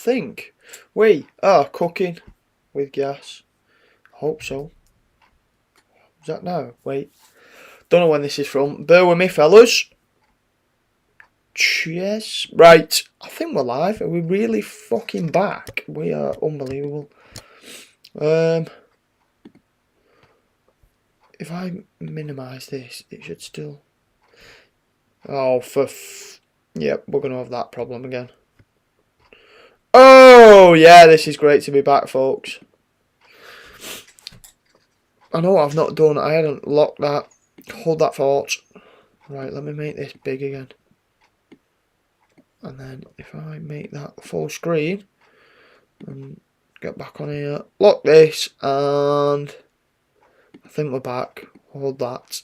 think. We are cooking with gas. I hope so. Is that now? Wait. Don't know when this is from. Bear with me, fellas. Cheers. Right. I think we're live. Are we really fucking back? We are unbelievable. If I minimise this, it should still... Oh, yep, we're going to have that problem again. Oh, yeah, this is great to be back, folks. I know what I've not done. I hadn't locked that. Hold that thought. Right, let me make this big again. And then if I make that full screen and get back on here, lock this, and I think we're back. Hold that.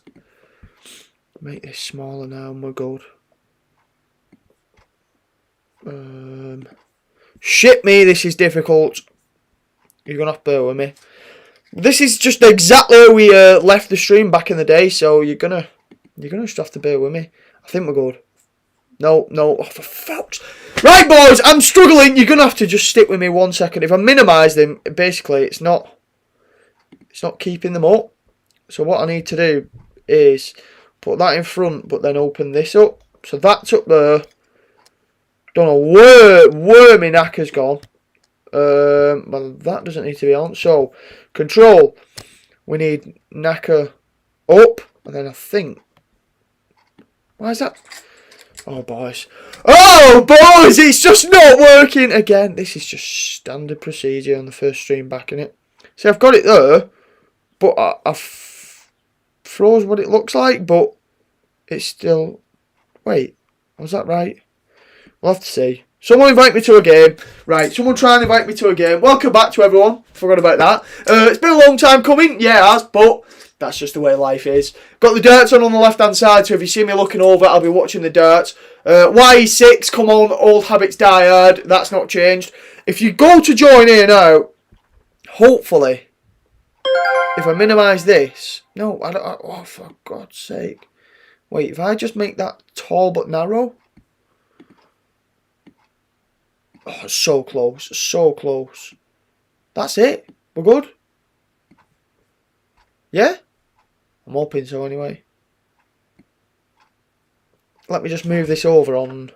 Make this smaller now and we're good. Shit me, this is difficult. You're gonna have to bear with me. This is just exactly how we left the stream back in the day, so you're gonna just have to bear with me. I think we're good. No, oh, for fuck's... Right, boys, I'm struggling. You're gonna have to just stick with me 1 second. If I minimise them, basically, it's not keeping them up. So what I need to do is put that in front, but then open this up. So that's up there. Don't know where my Nakka's gone. Well, that doesn't need to be on. So, control. We need Nakka up, and then I think... Why is that... Oh, boys. Oh, boys! It's just not working again. This is just standard procedure on the first stream back, innit? See, I've got it there, but I've froze what it looks like, but it's still... Wait, was that right? We'll have to see. Someone invite me to a game. Right, someone try and invite me to a game. Welcome back to everyone. Forgot about that. It's been a long time coming. Yeah, it has, but... That's just the way life is. Got the dirts on the left-hand side, so if you see me looking over, I'll be watching the dirts. YE6, come on, old habits die hard. That's not changed. If you go to join here now, hopefully, if I minimise this... No, I don't... Oh, for God's sake. Wait, if I just make that tall but narrow... Oh, so close. So close. That's it. We're good. Yeah? I'm hoping so anyway. Let me just move this over on...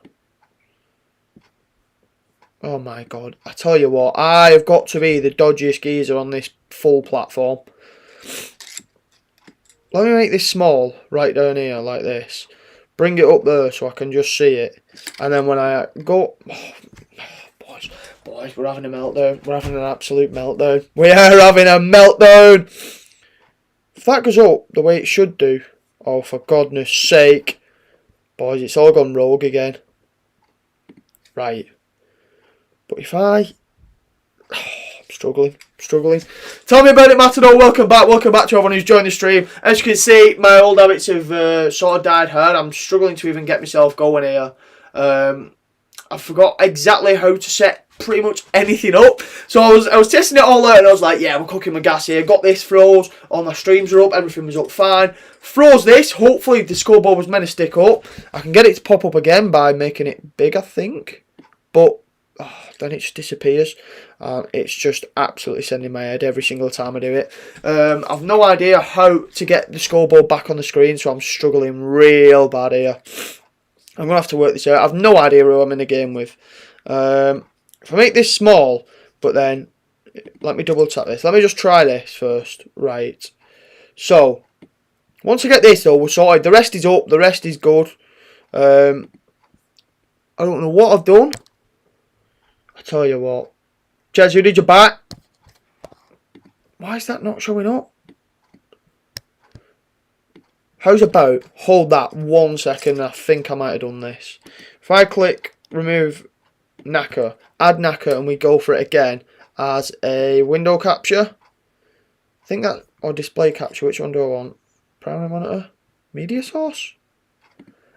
Oh my God. I tell you what, I have got to be the dodgiest geezer on this full platform. Let me make this small, right down here, like this. Bring it up there so I can just see it. And then when I go... Oh, boys, we're having a meltdown. We're having an absolute meltdown. We are having a meltdown! If that goes up the way it should do, oh, for goodness sake, boys, it's all gone rogue again. Right. But if I... Oh, I'm struggling. Tell me about it, Matador. Welcome back to everyone who's joined the stream. As you can see, my old habits have sort of died hard. I'm struggling to even get myself going here. I forgot exactly how to set pretty much anything up. So I was testing it all out and I was like, yeah, we're cooking with gas here. Got this froze. All my streams are up. Everything was up fine. Froze this. Hopefully the scoreboard was meant to stick up. I can get it to pop up again by making it big, I think. But then it just disappears. It's just absolutely sending my head every single time I do it. I've no idea how to get the scoreboard back on the screen, so I'm struggling real bad here. I'm going to have to work this out. I've no idea who I'm in the game with. If I make this small, but then, let me double tap this. Let me just try this first. Right. So, once I get this though, we're sorted. The rest is up. The rest is good. I don't know what I've done. I tell you what. Jez, who did you back? Why is that not showing up? How's about, hold that 1 second, I think I might have done this. If I click remove Nakka, add Nakka, and we go for it again as a window capture. I think that, or display capture, which one do I want? Primary monitor? Media source?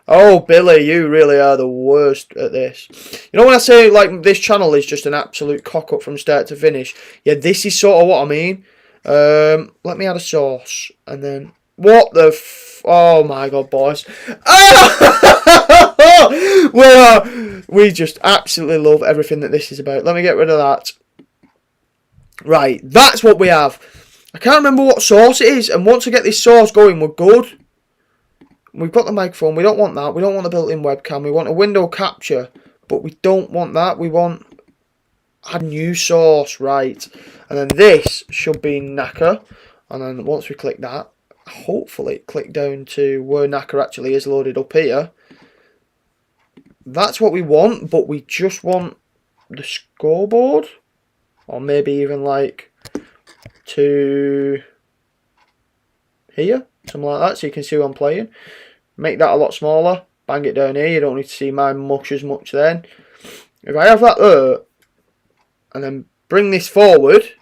Oh, Billy, you really are the worst at this. You know when I say, like, this channel is just an absolute cock-up from start to finish? Yeah, this is sort of what I mean. Let me add a source, and then... What the Oh my God, boys. Oh! We just absolutely love everything that this is about. Let me get rid of that. Right, that's what we have. I can't remember what sauce it is, and once I get this sauce going, we're good. We've got the microphone. We don't want that. We don't want the built-in webcam. We want a window capture, but we don't want that. We want add new source, right? And then this should be Nakka. And then once we click that, hopefully click down to where Nakka actually is loaded up here. That's what we want, but we just want the scoreboard. Or maybe even like to here. Something like that, so you can see who I'm playing. Make that a lot smaller. Bang it down here. You don't need to see my mush as much then. If I have that there, and then bring this forward.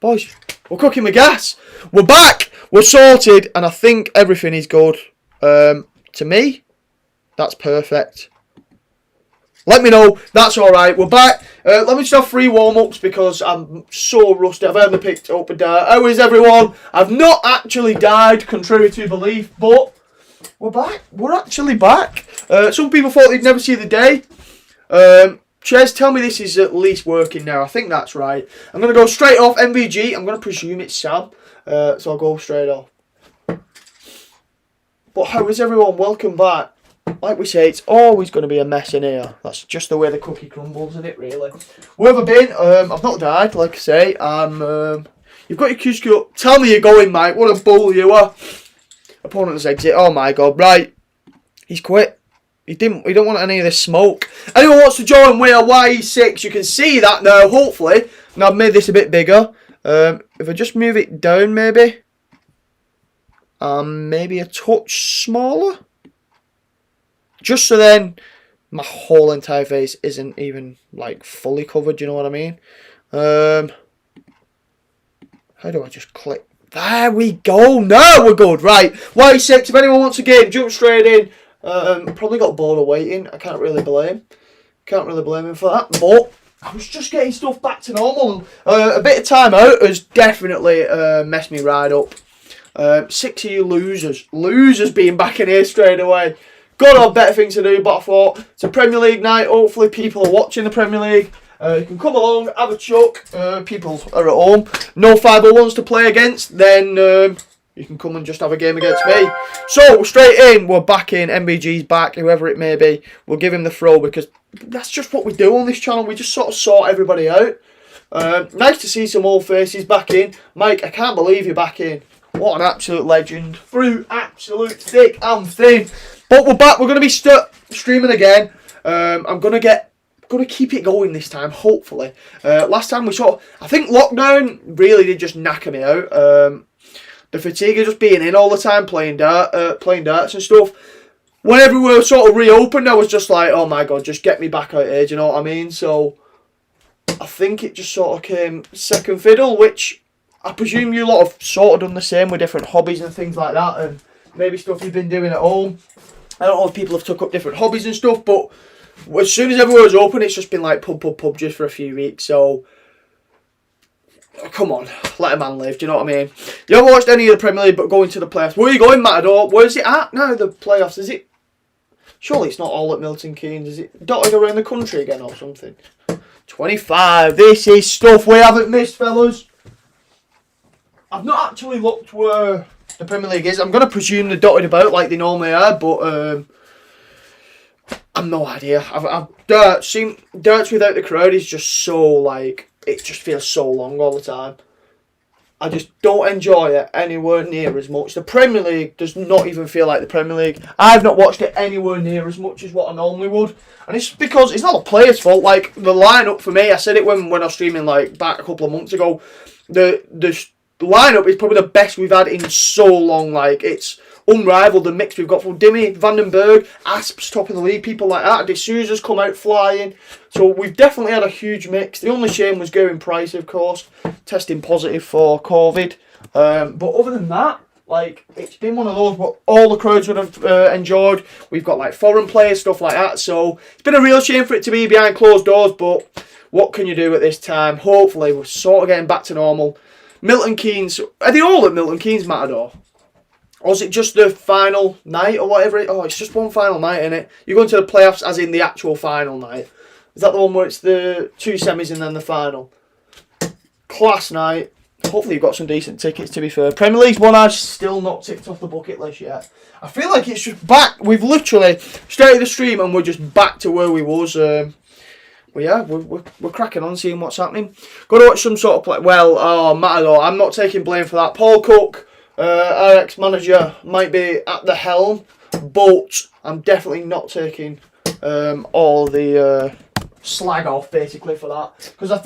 Boys, we're cooking with gas. We're back. We're sorted. And I think everything is good. To me, that's perfect. Let me know. That's alright. We're back. Let me just have 3 warm-ups because I'm so rusty. I've only picked up a dart. How is everyone? I've not actually died, contrary to belief, but we're back. We're actually back. Some people thought they'd never see the day. Ches, tell me this is at least working now. I think that's right. I'm going to go straight off MVG. I'm going to presume it's Sam. So I'll go straight off. But how is everyone? Welcome back. Like we say, it's always going to be a mess in here. That's just the way the cookie crumbles, isn't it, really? Where have I been? I've not died, like I say. You've got your Q up. Tell me you're going, mate. What a bull you are. Opponent's exit. Oh, my God. Right. He's quit. He don't want any of this smoke. Anyone wants to join Way Y6, you can see that now, hopefully. Now, I've made this a bit bigger. If I just move it down, maybe. Maybe a touch smaller. Just so then my whole entire face isn't even like fully covered, you know what I mean? How do I just click? There we go. Now we're good. Right. Y6, if anyone wants a game, jump straight in. Probably got bored of waiting. I can't really blame. Can't really blame him for that. But I was just getting stuff back to normal. A bit of time out has definitely messed me right up. 6 of you losers. Losers being back in here straight away. Got a better things to do, but I thought it's a Premier League night. Hopefully people are watching the Premier League. You can come along, have a chuck. People are at home. No 501s to play against. Then you can come and just have a game against me. So, straight in. We're back in. MBG's back, whoever it may be. We'll give him the throw because that's just what we do on this channel. We just sort of sort everybody out. Nice to see some old faces back in. Mike, I can't believe you're back in. What an absolute legend. Through absolute thick and thin. But we're back. We're going to be streaming again. I'm going to keep it going this time, hopefully. Last time we I think lockdown really did just knacker me out. The fatigue of just being in all the time, playing darts and stuff. Whenever we were sort of reopened, I was just like, oh my God, just get me back out here. Do you know what I mean? So I think it just sort of came second fiddle, which I presume you lot have sort of done the same with different hobbies and things like that, and maybe stuff you've been doing at home. I don't know if people have took up different hobbies and stuff, but as soon as everywhere was open, it's just been like pub just for a few weeks. So, come on, let a man live. Do you know what I mean? You haven't watched any of the Premier League, but going to the playoffs. Where are you going, Matador? Where's it at now, the playoffs? Is it? Surely it's not all at Milton Keynes. Is it dotted around the country again or something? 25. This is stuff we haven't missed, fellas. I've not actually looked where the Premier League is. I'm going to presume they're dotted about like they normally are, but I've no idea. Darts without the crowd is just so like, it just feels so long all the time. I just don't enjoy it anywhere near as much. The Premier League does not even feel like the Premier League. I've not watched it anywhere near as much as what I normally would. And it's because it's not the players' fault. Like, the lineup for me, I said it when I was streaming like back a couple of months ago, the lineup is probably the best we've had in so long. Like, it's unrivaled, the mix we've got from Dimmy, Vandenberg, Asps top of the league, people like that. D'Souza's come out flying. So we've definitely had a huge mix. The only shame was Gerwyn Price, of course, testing positive for COVID. But other than that, like, it's been one of those what all the crowds would have enjoyed. We've got like foreign players, stuff like that. So it's been a real shame for it to be behind closed doors, but what can you do at this time? Hopefully we're sort of getting back to normal. Milton Keynes, are they all at Milton Keynes, Matador? Or is it just the final night or whatever? Oh, it's just one final night, isn't it? You're going to the playoffs as in the actual final night. Is that the one where it's the 2 semis and then the final? Class night. Hopefully you've got some decent tickets, to be fair. Premier League's one I've still not ticked off the bucket list yet. I feel like it's just back. We've literally started the stream and we're just back to where we was. Well, yeah, we're cracking on, seeing what's happening. Got to watch some sort of play. Well, oh, Matador, I'm not taking blame for that. Paul Cook, our ex-manager, might be at the helm, but I'm definitely not taking all the slag off, basically, for that. Because I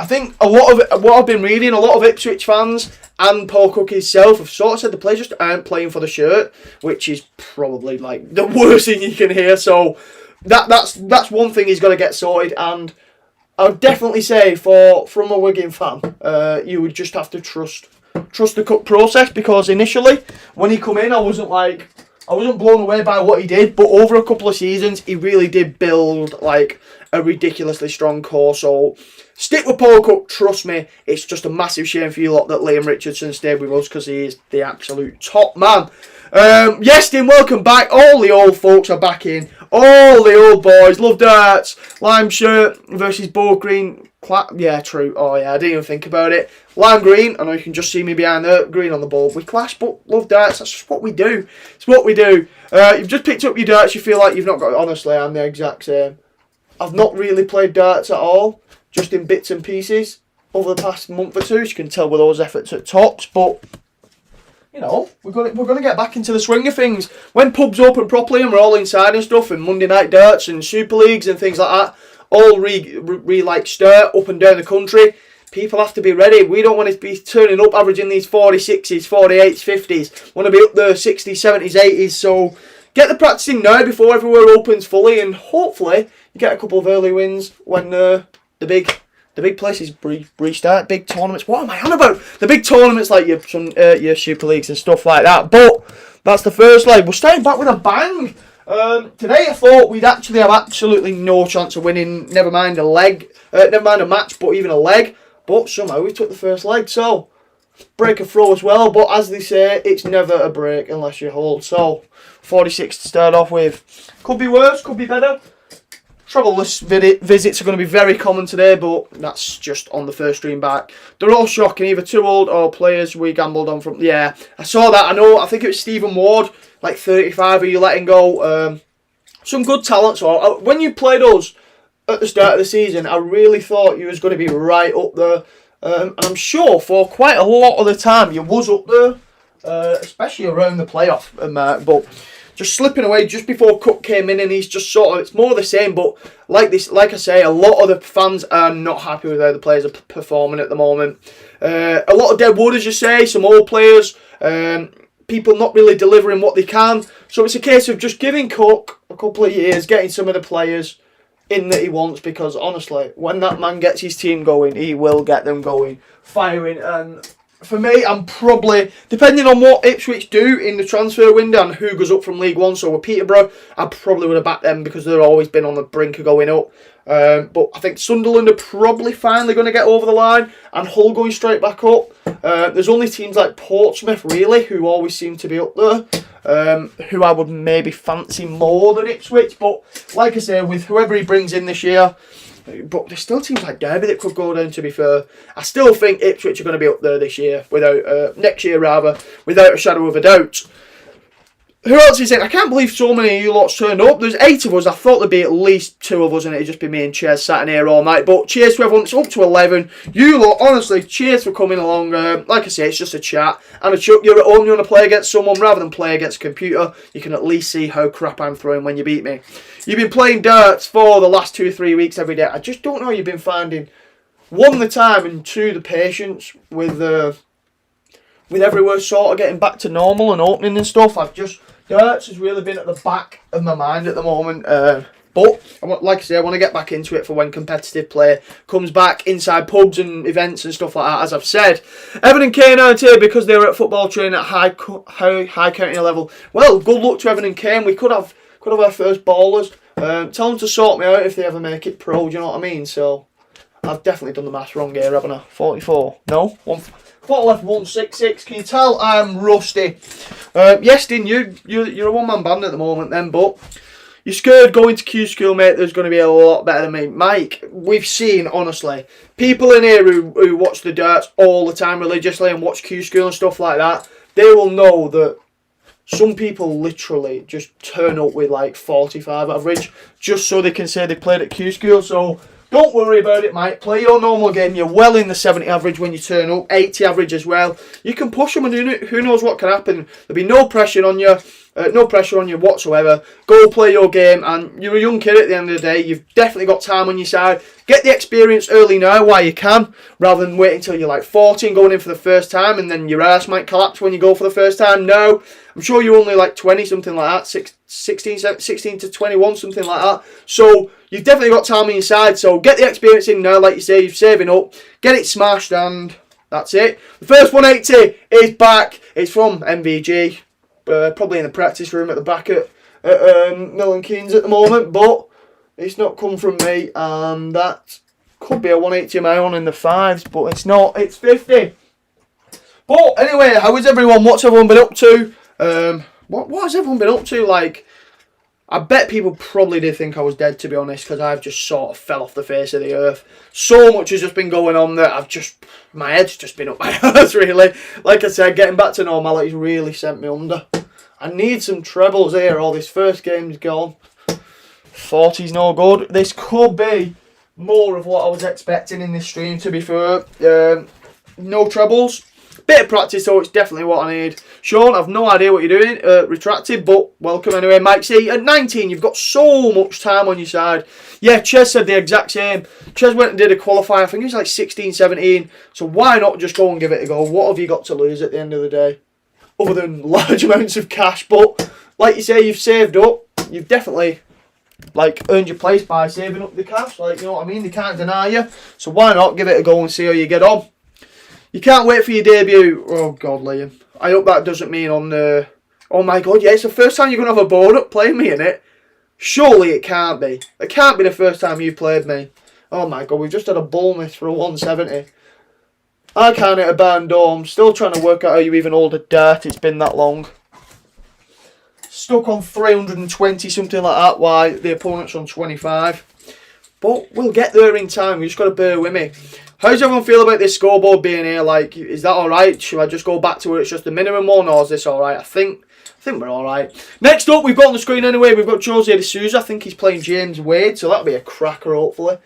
think a lot of it, what I've been reading, a lot of Ipswich fans and Paul Cook himself have sort of said the players just aren't playing for the shirt, which is probably like the worst thing you can hear. So that's one thing he's got to get sorted. And I would definitely say from a Wigan fan, you would just have to trust the Cook process, because initially when he come in, I wasn't blown away by what he did, but over a couple of seasons, he really did build like a ridiculously strong core. So stick with Paul Cook, trust me. It's just a massive shame for you lot that Liam Richardson stayed with us, because he is the absolute top man. Yes, Dean, welcome back. All the old folks are back in. All the old boys. Love darts. Lime shirt versus Bow Green. Yeah, true. Oh, yeah, I didn't even think about it. Lime green. I know you can just see me behind there. Green on the ball. We clash, but love darts. That's just what we do. It's what we do. You've just picked up your darts. You feel like you've not got... Honestly, I'm the exact same. I've not really played darts at all. Just in bits and pieces over the past month or two. As you can tell with those efforts at Tops. But... you know, we're gonna get back into the swing of things. When pubs open properly and we're all inside and stuff, and Monday night darts and Super Leagues and things like that, all like stir up and down the country, people have to be ready. We don't want to be turning up averaging these 46s, 48s, 50s. Want to be up there 60s, 70s, 80s. So get the practicing now before everywhere opens fully, and hopefully you get a couple of early wins when the big places restart, big tournaments. What am I on about? The big tournaments like your Super Leagues and stuff like that. But that's the first leg. We're starting back with a bang. Today I thought we'd actually have absolutely no chance of winning. Never mind a match, but even a leg. But somehow we took the first leg. So break a throw as well. But as they say, it's never a break unless you hold. So 46 to start off with. Could be worse. Could be better. Troubleless visits are going to be very common today, but that's just on the first stream back. They're all shocking, either too old or players we gambled on from... Yeah, I saw that. I think it was Stephen Ward, like 35 are you letting go. Some good talent. So when you played us at the start of the season, I really thought you was going to be right up there. And I'm sure for quite a lot of the time you was up there, especially around the playoff mark, but... just slipping away just before Cook came in, and he's just sort of, it's more the same, but like I say, a lot of the fans are not happy with how the players are performing at the moment. A lot of dead wood, as you say, some old players, people not really delivering what they can. So it's a case of just giving Cook a couple of years, getting some of the players in that he wants, because honestly, when that man gets his team going, he will get them going, firing. And for me, I'm probably, depending on what Ipswich do in the transfer window and who goes up from League One, so with Peterborough, I probably would have backed them because they've always been on the brink of going up. But I think Sunderland are probably finally going to get over the line, and Hull going straight back up. There's only teams like Portsmouth, really, who always seem to be up there, who I would maybe fancy more than Ipswich. But like I say, with whoever he brings in this year, but there's still teams like Derby that could go down, to be fair. I still think Ipswich are going to be up there this year, next year rather, without a shadow of a doubt. Who else is in? I can't believe so many of you lots turned up. There's 8 of us. I thought there'd be at least 2 of us, and it'd just be me and Cheers sat in here all night. But cheers to everyone. It's up to 11. You lot, honestly, cheers for coming along. Like I say, it's just a chat. And you're at home, you want to play against someone rather than play against a computer. You can at least see how crap I'm throwing when you beat me. You've been playing darts for the last 2 or 3 weeks every day. I just don't know how you've been finding, 1, the time, and 2, the patience with everywhere sort of getting back to normal and opening and stuff. Darts has really been at the back of my mind at the moment. But, like I say, I want to get back into it for when competitive play comes back inside pubs and events and stuff like that, as I've said. Evan and Kane aren't here because they were at football training at high county level. Well, good luck to Evan and Kane. We could have our first ballers. Tell them to sort me out if they ever make it pro, do you know what I mean? So, I've definitely done the maths wrong here, haven't I? 44. No? I thought I left 166. Can you tell I'm rusty? Yes, Dean, you're a one-man band at the moment then, but you're scared going to Q School, mate. There's going to be a lot better than me. Mike, we've seen, honestly, people in here who watch the darts all the time religiously and watch Q School and stuff like that, they will know that some people literally just turn up with like 45 average just so they can say they played at Q School. So don't worry about it, mate. Play your normal game. You're well in the 70 average when you turn up, 80 average as well. You can push them, and who knows what can happen. There'll be no pressure on you. No pressure on you whatsoever. Go play your game, and you're a young kid at the end of the day. You've definitely got time on your side. Get the experience early now while you can, rather than waiting until you're like 40 and going in for the first time, and then your ass might collapse when you go for the first time. No, I'm sure you're only like 20, something like that, 16 to 21, something like that. So you've definitely got time on your side. So get the experience in now, like you say, you're saving up. Get it smashed, and that's it. The first 180 is back. It's from MVG. Probably in the practice room at the back at Mill and Keynes at the moment, but it's not come from me, and that could be a 180 of my own in the fives, but it's not, it's 50. But anyway, how is everyone? What's everyone been up to? What has everyone been up to? Like, I bet people probably did think I was dead, to be honest, because I've just sort of fell off the face of the earth. So much has just been going on that my head's just been up my ass, really. Like I said, getting back to normality's really sent me under. I need some trebles here, or this first game's gone. 40's no good. This could be more of what I was expecting in this stream, to be fair. No trebles. Bit of practice, so it's definitely what I need. Sean, I've no idea what you're doing. Retracted, but welcome anyway. Mike C, at 19, you've got so much time on your side. Yeah, Ches said the exact same. Ches went and did a qualifier. I think it was like 16, 17. So why not just go and give it a go? What have you got to lose at the end of the day? Other than large amounts of cash. But like you say, you've saved up. You've definitely earned your place by saving up the cash. Like, you know what I mean? They can't deny you. So why not give it a go and see how you get on? You can't wait for your debut. Oh, God, Liam. I hope that doesn't mean on the... Oh, my God, yeah, it's the first time you're going to have a board up playing me in it. Surely it can't be. It can't be the first time you played me. Oh, my God, we've just had a bull miss for a 170. I can't hit a barn door. I'm still trying to work out how you even hold a dart. It's been that long. Stuck on 320, something like that, while the opponent's on 25. But we'll get there in time. You just got to bear with me. How does everyone feel about this scoreboard being here? Like, is that alright? Should I just go back to where it's just the minimum one, or is this alright? I think we're alright. Next up, we've got on the screen anyway, we've got Jose D'Souza. I think he's playing James Wade, so that'll be a cracker, hopefully.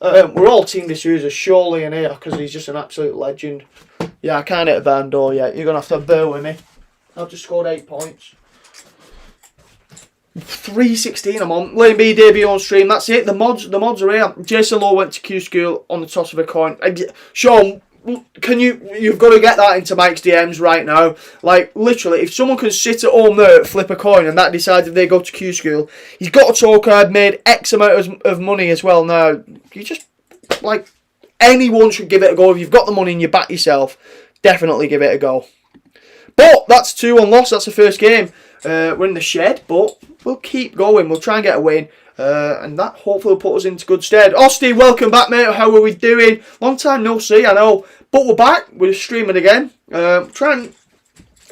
We're all Team D'Souza, surely, in here, because he's just an absolute legend. Yeah, I can't hit a barn door yet. You're going to have to bear with me. I've just scored 8 points. 316 I'm on. Lane B debut on stream. That's it. The mods are here. Jason Lowe went to Q School on the toss of a coin. Sean, you've got to get that into Mike's DMs right now. Like, literally, if someone can sit at home there, flip a coin, and that decides if they go to Q School, he's got a tour card, made X amount of money as well. Now, you just, like, anyone should give it a go. If you've got the money and you back yourself, definitely give it a go. But that's 2-1 loss. That's the first game. We're in the shed, but we'll keep going. We'll try and get a win. And that hopefully will put us into good stead. Osty, welcome back, mate. How are we doing? Long time no see, I know. But we're back. We're streaming again. Try and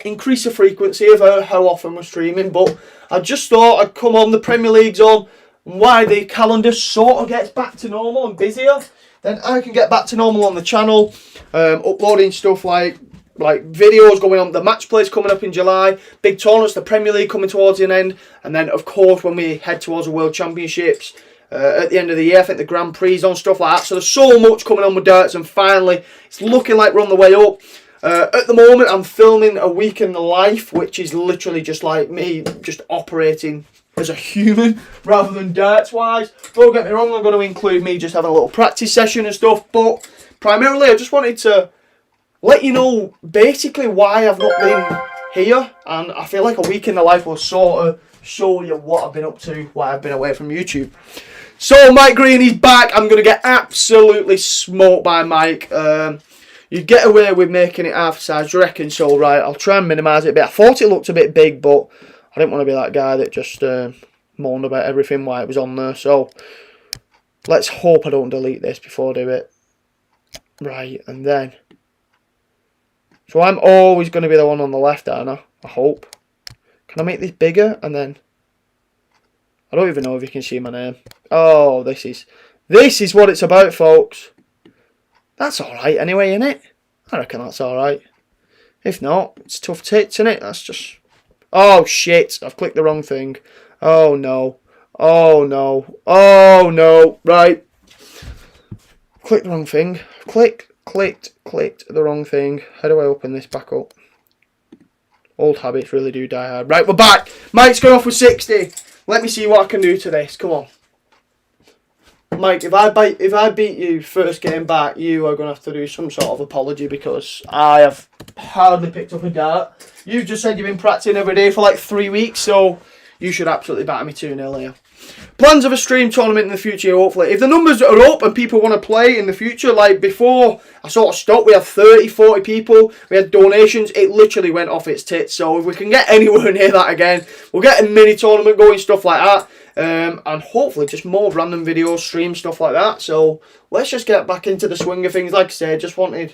increase the frequency of how often we're streaming. But I just thought I'd come on. The Premier League's on. And why the calendar sort of gets back to normal and busier, then I can get back to normal on the channel. Uploading stuff like videos going on. The match plays coming up in July, big tournaments, the Premier League coming towards the end, and then of course when we head towards the World Championships at the end of the year, I think the Grand Prix on, stuff like that. So there's so much coming on with darts, and finally it's looking like we're on the way up. At the moment I'm filming a week in the life, which is literally just like me just operating as a human rather than darts wise. Don't get me wrong, I'm going to include me just having a little practice session and stuff, but primarily I just wanted to let you know basically why I've not been here, and I feel like a week in the life will sort of show you what I've been up to, why I've been away from YouTube. So Mike Green, he's back. I'm going to get absolutely smoked by Mike. You'd get away with making it half size, do you reckon? So right, I'll try and minimise it a bit. I thought it looked a bit big, but I didn't want to be that guy that just moaned about everything while it was on there. So let's hope I don't delete this before I do it. Right, and then So I'm always going to be the one on the left, aren't I? I hope. Can I make this bigger? And then... I don't even know if you can see my name. Oh, this is what it's about, folks. That's alright anyway, innit? I reckon that's alright. If not, it's tough tits, innit? That's just... Oh, shit. I've clicked the wrong thing. Oh, no. Oh, no. Oh, no. Right. Clicked the wrong thing. Clicked the wrong thing. How do I open this back up? Old habits really do die hard. Right, we're back. Mike's going off with 60. Let me see what I can do to this. Come on. Mike, if I beat you first game back, you are going to have to do some sort of apology because I have hardly picked up a dart. You've just said you've been practicing every day for like 3 weeks, so you should absolutely batter me 2-0 here. Plans of a stream tournament in the future, hopefully. If the numbers are up and people want to play in the future, like before I sort of stopped, we had 30, 40 people, we had donations, it literally went off its tits. So if we can get anywhere near that again, we'll get a mini tournament going, stuff like that. And hopefully just more random videos, streams, stuff like that. So let's just get back into the swing of things. Like I said, just wanted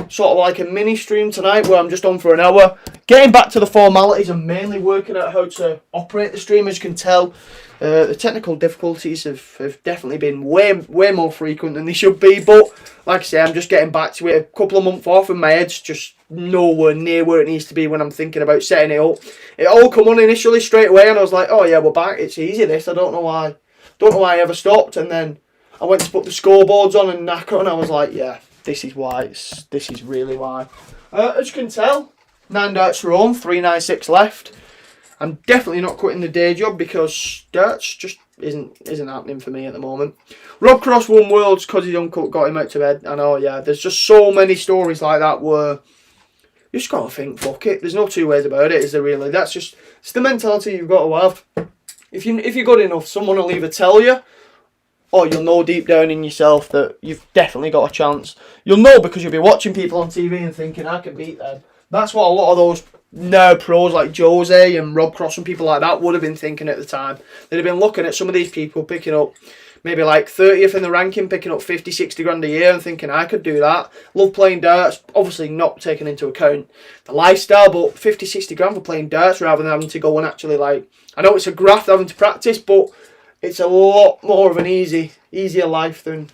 sort of like a mini stream tonight where I'm just on for an hour. Getting back to the formalities and mainly working out how to operate the stream. As you can tell, the technical difficulties have definitely been way more frequent than they should be. But like I say, I'm just getting back to it. A couple of months off and my head's just nowhere near where it needs to be when I'm thinking about setting it up. It all come on initially straight away and I was like, oh yeah, we're back. It's easy this. I don't know why I ever stopped. And then I went to put the scoreboards on and Nakka and I was like, yeah, this is why. This is really why. As you can tell, 9 darts are on, 396 left. I'm definitely not quitting the day job because darts just isn't happening for me at the moment. Rob Cross won Worlds because his uncle got him out to bed. And oh yeah, there's just so many stories like that where you just got to think, fuck it. There's no two ways about it, is there really? It's the mentality you've got to have. If you're good enough, someone will either tell you, or you'll know deep down in yourself that you've definitely got a chance. You'll know because you'll be watching people on TV and thinking, I can beat them. That's what a lot of those now pros like Jose and Rob Cross and people like that would have been thinking at the time. They'd have been looking at some of these people picking up maybe like 30th in the ranking, picking up 50, 60 grand a year and thinking, I could do that. Love playing darts, obviously not taking into account the lifestyle, but 50, 60 grand for playing darts rather than having to go and actually like, I know it's a graft having to practice, but it's a lot more of an easier life than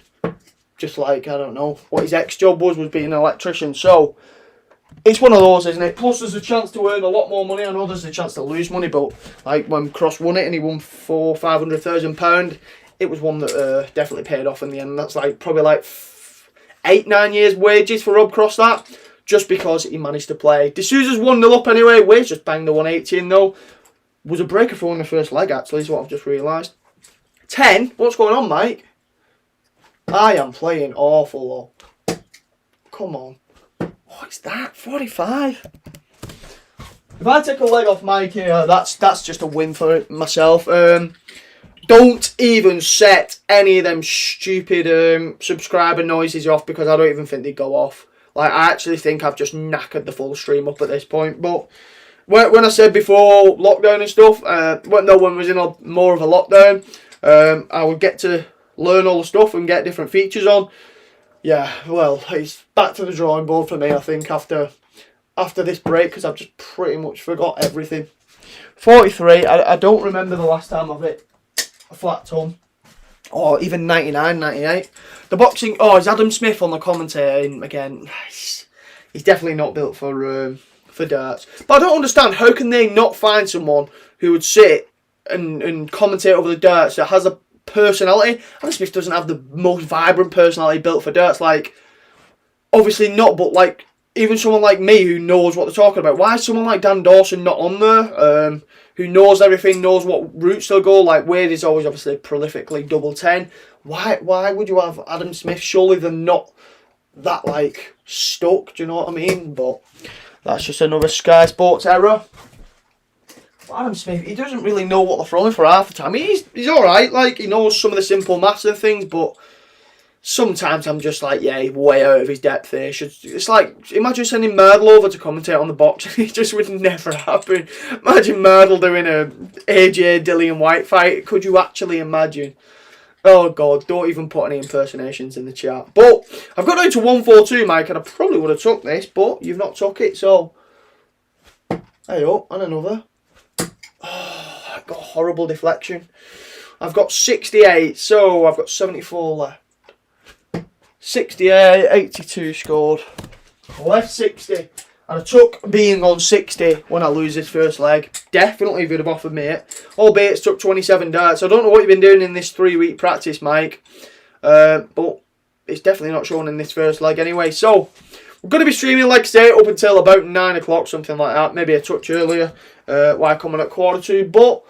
just like, I don't know, what his ex-job was being an electrician. So it's one of those, isn't it? Plus there's a chance to earn a lot more money. I know there's a chance to lose money, but like when Cross won it and he won £500,000, it was one that definitely paid off in the end. That's like probably like 8-9 years wages for Rob Cross, that, just because he managed to play. D'Souza's 1-0 up anyway. Wade's just banged the 180 in though. Was a breaker for in the first leg actually, is what I've just realised. 10? What's going on, Mike? I am playing awful though. Come on. What's that? 45? If I take a leg off Mike here, that's just a win for myself. Don't even set any of them stupid subscriber noises off because I don't even think they go off. Like, I actually think I've just knackered the full stream up at this point. But when I said before lockdown and stuff, when no one was in more of a lockdown, I would get to learn all the stuff and get different features on. Yeah, well, it's back to the drawing board for me, I think, after this break, because I've just pretty much forgot everything. 43, I don't remember the last time I've hit a flat ton. Or even 99, 98. The boxing, is Adam Smith on the commentating again. He's definitely not built for darts. But I don't understand, how can they not find someone who would sit and commentate over the darts that has a personality? Adam Smith doesn't have the most vibrant personality built for darts. Like, obviously not, but like, even someone like me who knows what they're talking about. Why is someone like Dan Dawson not on there? Who knows everything, knows what routes they'll go. Like, Wade is always obviously prolifically double 10. Why would you have Adam Smith? Surely they're not that, like, stuck, do you know what I mean? But that's just another Sky Sports error. Adam Smith, he doesn't really know what they're throwing for half the time. He's alright, like, he knows some of the simple maths and things, but sometimes I'm just like, yeah, he's way out of his depth here. It's like, imagine sending Merdle over to commentate on the box. It just would never happen. Imagine Merdle doing a AJ Dillian White fight. Could you actually imagine? Oh God, don't even put any impersonations in the chat. But I've got down to 142, Mike, and I probably would have took this, but you've not took it, so hey up, and another. Oh, I've got horrible deflection. I've got 68, so I've got 74 left. 68, 82 scored. Left 60. And I took being on 60 when I lose this first leg. Definitely if you'd have offered me it. Albeit it's took 27 darts. I don't know what you've been doing in this 3-week practice, Mike. But it's definitely not shown in this first leg anyway. So, we're going to be streaming, like I say, up until about 9 o'clock, something like that. Maybe a touch earlier. Why coming at 1:45. But,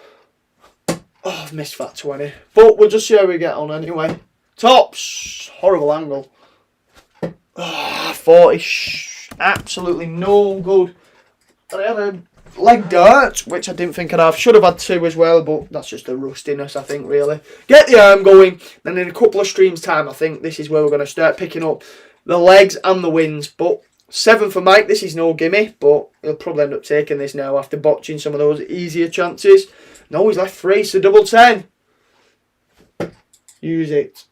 oh, I've missed that 20. But we'll just see how we get on anyway. Tops. Horrible angle. 40. Absolutely no good. And I had a leg dart, which I didn't think I'd have. Should have had 2 as well, but that's just the rustiness, I think, really. Get the arm going. Then in a couple of streams' time, I think this is where we're going to start picking up the legs and the wins. But 7 for Mike. This is no gimme, but he'll probably end up taking this now after botching some of those easier chances. No, he's left 3, so double 10. Use it.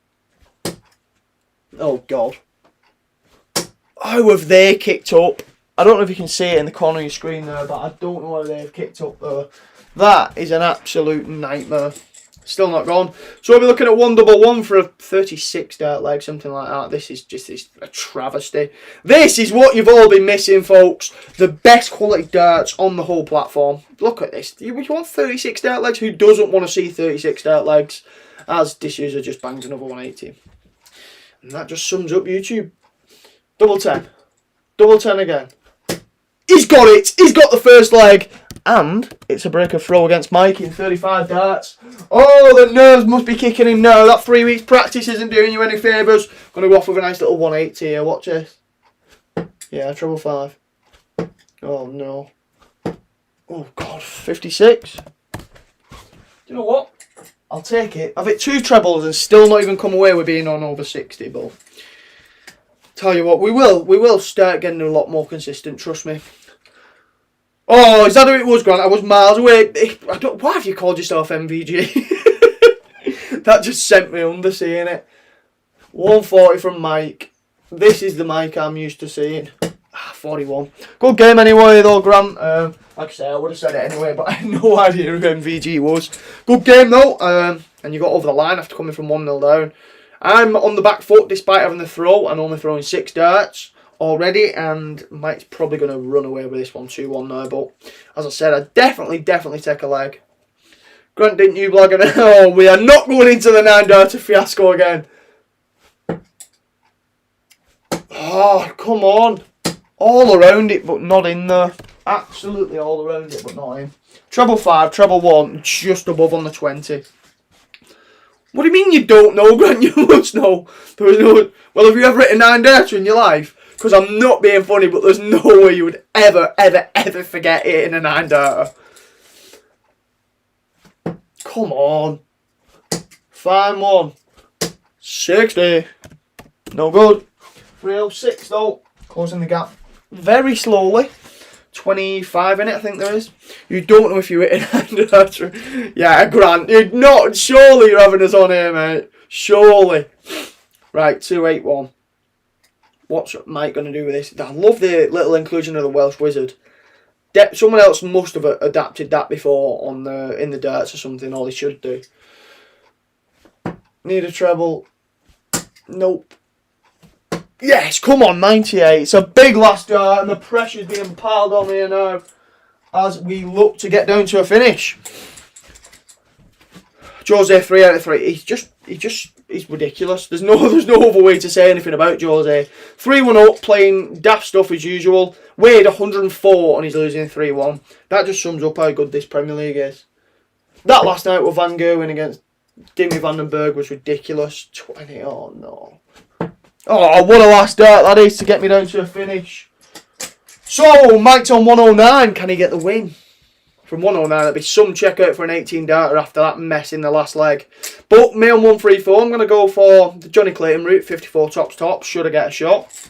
Oh, God. How have they kicked up? I don't know if you can see it in the corner of your screen there, but I don't know how they've kicked up there. That is an absolute nightmare. Still not gone. So we'll be looking at 111 for a 36 dart leg, something like that. This is just a travesty. This is what you've all been missing, folks. The best quality darts on the whole platform. Look at this. You want 36 dart legs? Who doesn't want to see 36 dart legs? As this user just bangs another 180. And that just sums up YouTube. Double 10. Double 10 again. He's got it. He's got the first leg. And it's a breaker throw against Mike in 35 darts. Oh, the nerves must be kicking in now. That 3 weeks practice isn't doing you any favours. Going to go off with a nice little 180 here. Watch this. Yeah, treble 5. Oh, no. Oh, God. 56. Do you know what? I'll take it. I've hit 2 trebles and still not even come away with being on over 60, but tell you what, we will start getting a lot more consistent, trust me. Oh, is that who it was, Grant? I was miles away. Why have you called yourself MVG? That just sent me under seeing it. 140 from Mike. This is the Mike I'm used to seeing. 41. Good game anyway, though, Grant. Like I say, I would have said it anyway, but I had no idea who MVG was. Good game, though. And you got over the line after coming from 1-0 down. I'm on the back foot despite having the throw and only throwing 6 darts already, and Mike's probably going to run away with this one 2-1 now, but as I said, I definitely take a leg. Grant, didn't you blog it? Oh, we are not going into the 9 darter fiasco again. Oh, come on. All around it, but not in there. Absolutely all around it, but not in. Treble 5, treble 1, just above on the 20. What do you mean you don't know, Grant? You must know. There was no. Well, have you ever hit a 9 darter in your life? Because I'm not being funny, but there's no way you would ever forget hitting a 9 darter. Come on. Fine one. 60. No good. 306 though. Closing the gap very slowly. 25 in it, I think there is. You don't know if you hit a 9 darter. Yeah, Grant, you're not. Surely you're having us on here, mate. Surely. Right, 281. What's Mike going to do with this? I love the little inclusion of the Welsh Wizard. Someone else must have adapted that before on in the darts or something, or they should do. Need a treble. Nope. Yes, come on, 98. It's a big last dart, and the pressure's being piled on here now as we look to get down to a finish. Jose, 3 out of 3. He's ridiculous. There's no other way to say anything about Jose. 3-1 up, playing daft stuff as usual. Weighed 104 and he's losing 3-1. That just sums up how good this Premier League is. That last night with Van Gerwen against Dimmy Vandenberg was ridiculous. 20. Oh no. Oh, what a last dart that is to get me down to a finish. So, Mike's on 109. Can he get the win? From 109, that'd be some checkout for an 18 darter after that mess in the last leg. But me on 134, I'm going to go for the Johnny Clayton route, 54 tops, should I get a shot.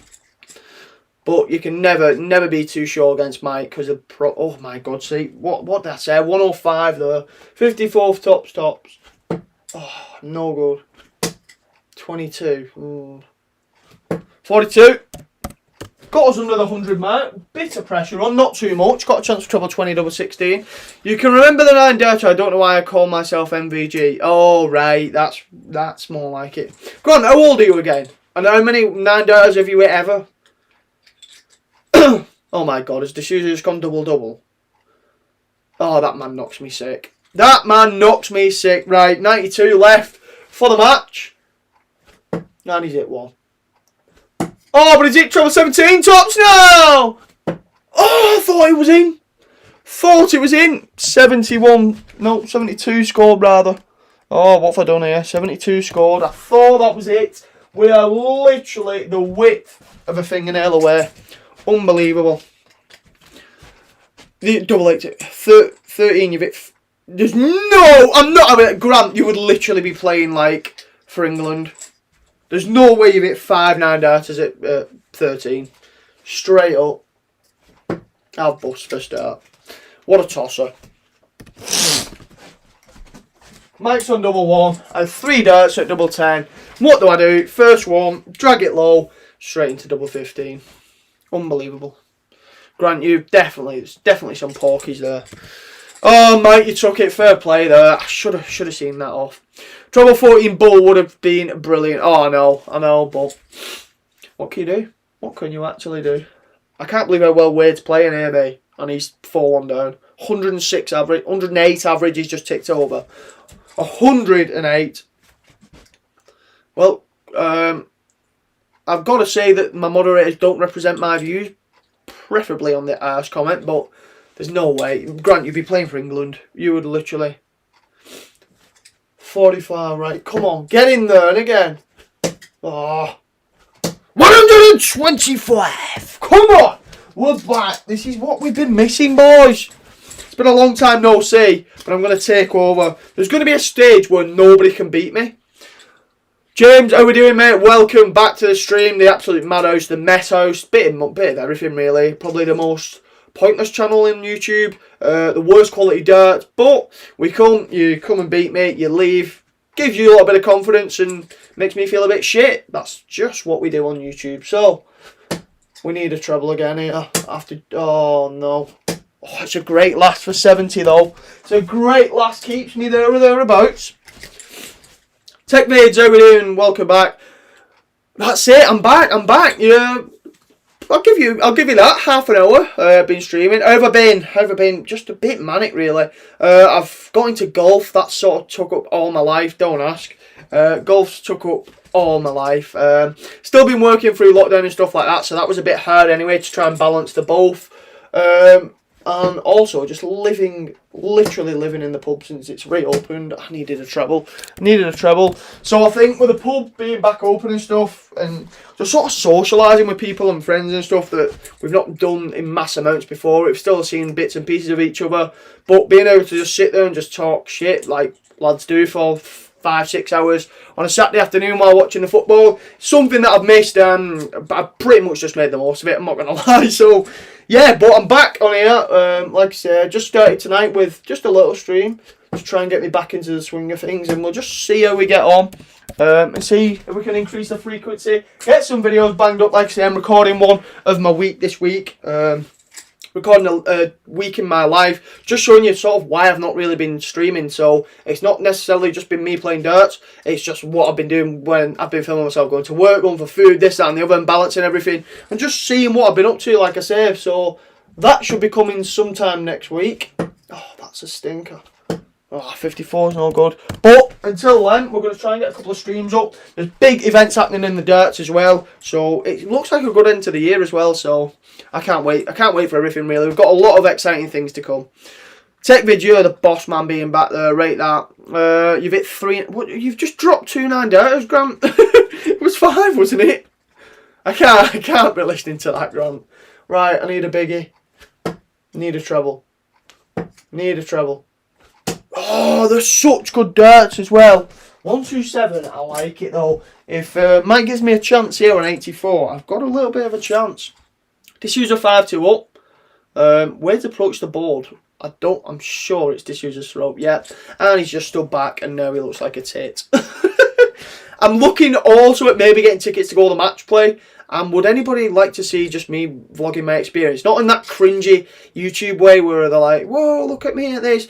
But you can never be too sure against Mike because of oh my God, see, what did I say? 105 though, 54 tops. Oh, no good. 22. Ooh. 42. Got us under the 100 mark. Bit of pressure on, not too much. Got a chance to treble 20 double 16. You can remember the 9 dirty. I don't know why I call myself MVG. Oh, right. That's more like it. Go on, how old are you again? And how many 9 dirties have you hit ever? Oh my god, has D'Souza just gone double-double? Oh, that man knocks me sick. That man knocks me sick. Right, 92 left for the match. And he's hit 1. Oh, but he's hit treble 17 tops now! Oh, I thought it was in. Thought it was in. 71, no, 72 scored rather. Oh, what have I done here? 72 scored. I thought that was it. We are literally the width of a fingernail away. Unbelievable. The double 8, 13, you've hit. There's no. I'm not having it. Grant, you would literally be playing like for England. There's no way you've hit 5 9 darters at 13. Straight up. I'll bust for a start. What a tosser. Mike's on double 1. I have 3 darts at double 10. What do? First one, drag it low, straight into double 15. Unbelievable. Grant, there's definitely some porkies there. Oh, Mike, you took it. Fair play there. I should have seen that off. Treble 14 bull would have been brilliant. Oh, I know, but what can you do? What can you actually do? I can't believe how well Wade's playing here, mate. And he's 4-1 down. 106 average, 108 average. He's just ticked over. 108. Well, I've got to say that my moderators don't represent my views, preferably on the arse comment, but there's no way. Grant, you'd be playing for England. You would literally. 45, right. Come on, get in there and again. Oh. 125. Come on. We're back. This is what we've been missing, boys. It's been a long time no see, but I'm going to take over. There's going to be a stage where nobody can beat me. James, how we doing, mate? Welcome back to the stream. The absolute madhouse, the mess house, bit of everything really. Probably the most pointless channel in YouTube. The worst quality dirt, but you come and beat me. You leave, gives you a little bit of confidence and makes me feel a bit shit. That's just what we do on YouTube. So we need a treble again here. Oh no. Oh, it's a great last for 70 though. It's a great last, keeps me there or thereabouts. Tech Vids, how we doing? Welcome back. That's it. I'm back. Yeah, I'll give you that. Half an hour. Been streaming. How have I been? Just a bit manic, really. I've got into golf. That sort of took up all my life. Don't ask. Golf's took up all my life. Still been working through lockdown and stuff like that, so that was a bit hard anyway to try and balance the both. And also just literally living in the pub since it's reopened. I needed a treble. So I think with the pub being back open and stuff, and just sort of socialising with people and friends and stuff that we've not done in mass amounts before. We've still seen bits and pieces of each other, but being able to just sit there and just talk shit like lads do for 5-6 hours on a Saturday afternoon while watching the football, something that I've missed, and I've pretty much just made the most of it, I'm not going to lie. So yeah, but I'm back on here. Like I said, just started tonight with just a little stream to try and get me back into the swing of things, and we'll just see how we get on, and see if we can increase the frequency, get some videos banged up. Like I say, I'm recording one of my week this week, recording a week in my life, just showing you sort of why I've not really been streaming. So it's not necessarily just been me playing darts, it's just what I've been doing when I've been filming myself going to work, going for food, this, that and the other, and balancing everything, and just seeing what I've been up to, like I say. So that should be coming sometime next week. Oh, that's a stinker. Oh, 54 is no good. But until then, we're going to try and get a couple of streams up. There's big events happening in the darts as well, so it looks like a good end to the year as well. So I can't wait. I can't wait for everything, really. We've got a lot of exciting things to come. Tech Video, the boss man being back there, rate that. You've hit 3. What? You've just dropped 2 9 darters, Grant. It was 5, wasn't it? I can't be listening to that, Grant. Right, I need a biggie. Need a treble. Oh, they're such good darts as well. 127, I like it though. If Mike gives me a chance here on 84, I've got a little bit of a chance. D'Souza 5-2 up. Where's approach the board? I'm sure it's D'Souza's throat. Yeah, and he's just stood back, and now he looks like a tit. I'm looking also at maybe getting tickets to go to the match play. And would anybody like to see just me vlogging my experience? Not in that cringy YouTube way where they're like, whoa, look at me at this.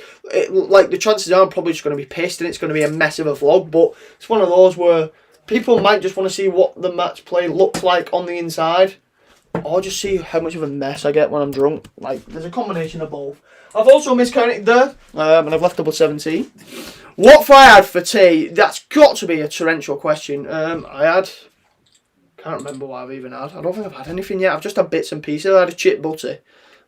Like, the chances are I'm probably just going to be pissed and it's going to be a mess of a vlog. But it's one of those where people might just want to see what the match play looks like on the inside. Or just see how much of a mess I get when I'm drunk. Like, there's a combination of both. I've also miscounted there. And I've left double 17. What have I had for tea? That's got to be a torrential question. Can't remember what I've even had. I don't think I've had anything yet. I've just had bits and pieces. I had a chip butty,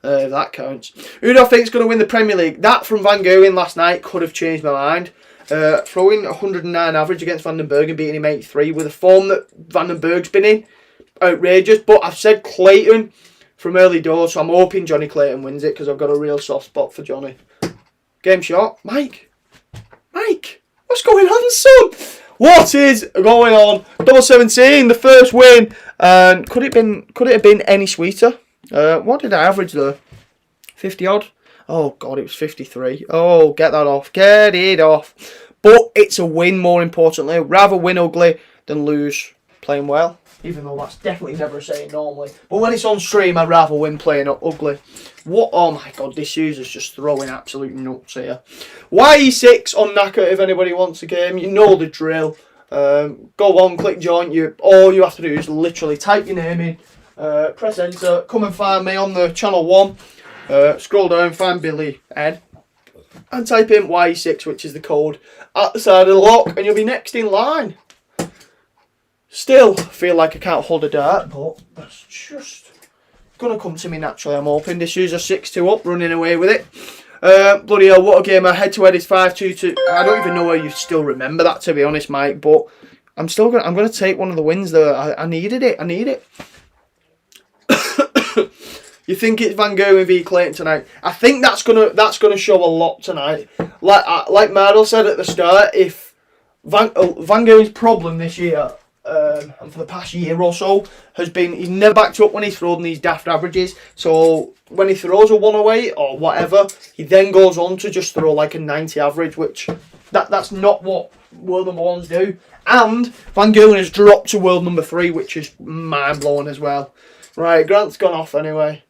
if that counts. Who do I think is going to win the Premier League? That from Van Gogh last night could have changed my mind. Throwing 109 average against Van den Berg and beating him 83 with the form that Van den Berg's been in. Outrageous. But I've said Clayton from early doors, so I'm hoping Johnny Clayton wins it because I've got a real soft spot for Johnny. Game shot. Mike, what's going on, son? What is going on? Double 17, the first win. And could it have been any sweeter? What did I average though? 50 odd? Oh god, it was 53. Oh, get that off. Get it off. But it's a win, more importantly. Rather win ugly than lose playing well. Even though that's definitely never a saying normally. But when it's on stream, I'd rather win playing ugly. What? Oh my god, this user's just throwing absolute nuts here. YE6 on Nakka if anybody wants a game. You know the drill. Go on, click join. All you have to do is literally type your name in, press enter, come and find me on the channel 1. Scroll down, find Billy Ed, and type in YE6, which is the code, at the side of the lock, and you'll be next in line. Still feel like I can't hold a dart, but that's just gonna come to me naturally. I'm hoping. This user 6-2 up, running away with it. Bloody hell, what a game. Our head-to-head is 5-2-2. I don't even know where you still remember that, to be honest, Mike, but I'm gonna take one of the wins though. I needed it. You think it's Van Gogh v Clayton tonight? I think that's gonna show a lot tonight. Like Mardle said at the start, if Van Gogh's problem this year, and for the past year or so, has been he's never backed up when he's thrown these daft averages. So when he throws a 108 or whatever, he then goes on to just throw like a 90 average, which that's not what world number 1s do. And Van Gogh has dropped to world number 3, which is mind blowing as well. Right, Grant's gone off anyway.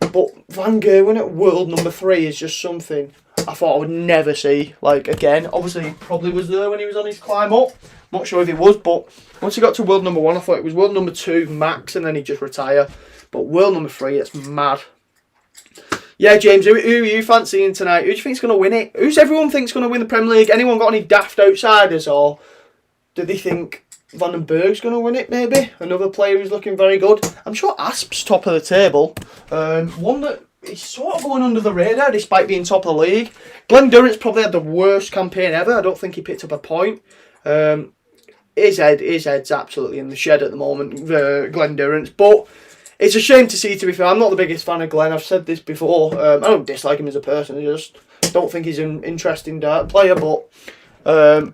But Van Gogh at world number 3 is just something I thought I would never see. Like, again, obviously he probably was there when he was on his climb up. Not sure if he was, but once he got to world number 1, I thought it was world number 2 max, and then he'd just retire. But world number 3, it's mad. Yeah, James, who are you fancying tonight? Who do you think's going to win it? Who's everyone thinks going to win the Premier League? Anyone got any daft outsiders, or do they think Van den Berg's going to win it, maybe? Another player who's looking very good. I'm sure Asp's top of the table. One that is sort of going under the radar despite being top of the league. Glenn Durrant's probably had the worst campaign ever. I don't think he picked up a point. His head's absolutely in the shed at the moment, Glenn Durrant's. But it's a shame to see, to be fair. I'm not the biggest fan of Glenn. I've said this before. I don't dislike him as a person. I just don't think he's an interesting dart player. But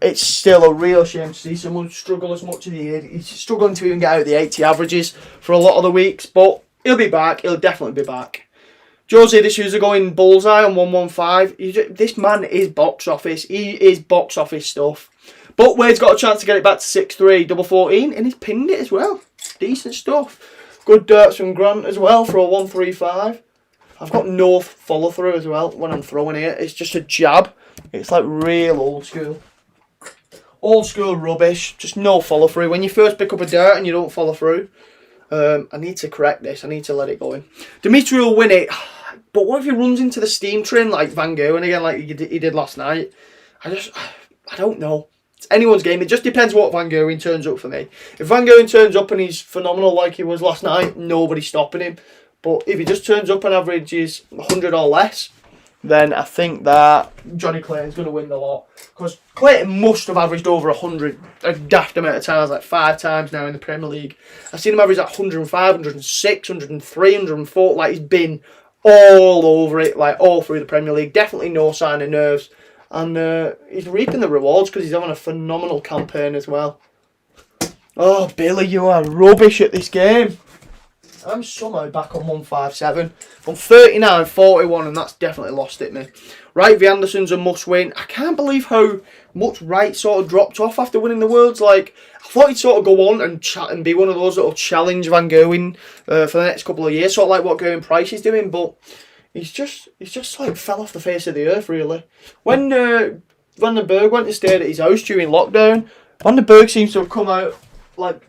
it's still a real shame to see someone struggle as much as he did. He's struggling to even get out of the 80 averages for a lot of the weeks. But he'll be back. He'll definitely be back. Josie, this user going bullseye on 115. This man is box office. He is box office stuff. But Wade's got a chance to get it back to 6-3, double 14, and he's pinned it as well. Decent stuff. Good darts from Grant as well for a 135. I've got no follow through as well when I'm throwing it. It's just a jab. It's like real old school. Old school rubbish. Just no follow through. When you first pick up a dart and you don't follow through. I need to correct this. I need to let it go in. Dimitri will win it. But what if he runs into the steam train like Van Gogh and again like he did last night? I don't know. It's anyone's game. It just depends what Van Gogh turns up for me. If Van Gogh turns up and he's phenomenal like he was last night, nobody's stopping him. But if he just turns up and averages 100 or less, then I think that Johnny Clayton's going to win the lot. Because Clayton must have averaged over 100 a daft amount of times, like 5 times now in the Premier League. I've seen him average like 105, 106, 103, 104. Like, he's been all over it, like all through the Premier League. Definitely no sign of nerves. And he's reaping the rewards because he's having a phenomenal campaign as well. Oh, Billy, you are rubbish at this game. I'm somehow back on 157. I'm 39, 41, and that's definitely lost it me. Right, V Anderson's a must win. I can't believe how much Wright sort of dropped off after winning the Worlds. Like, I thought he'd sort of go on and chat and be one of those little challenge Van Gerwen for the next couple of years, sort of like what Gerwyn Price is doing, but he's just like fell off the face of the earth, really. When Van den Berg went to stay at his house during lockdown, Van den Berg seems to have come out like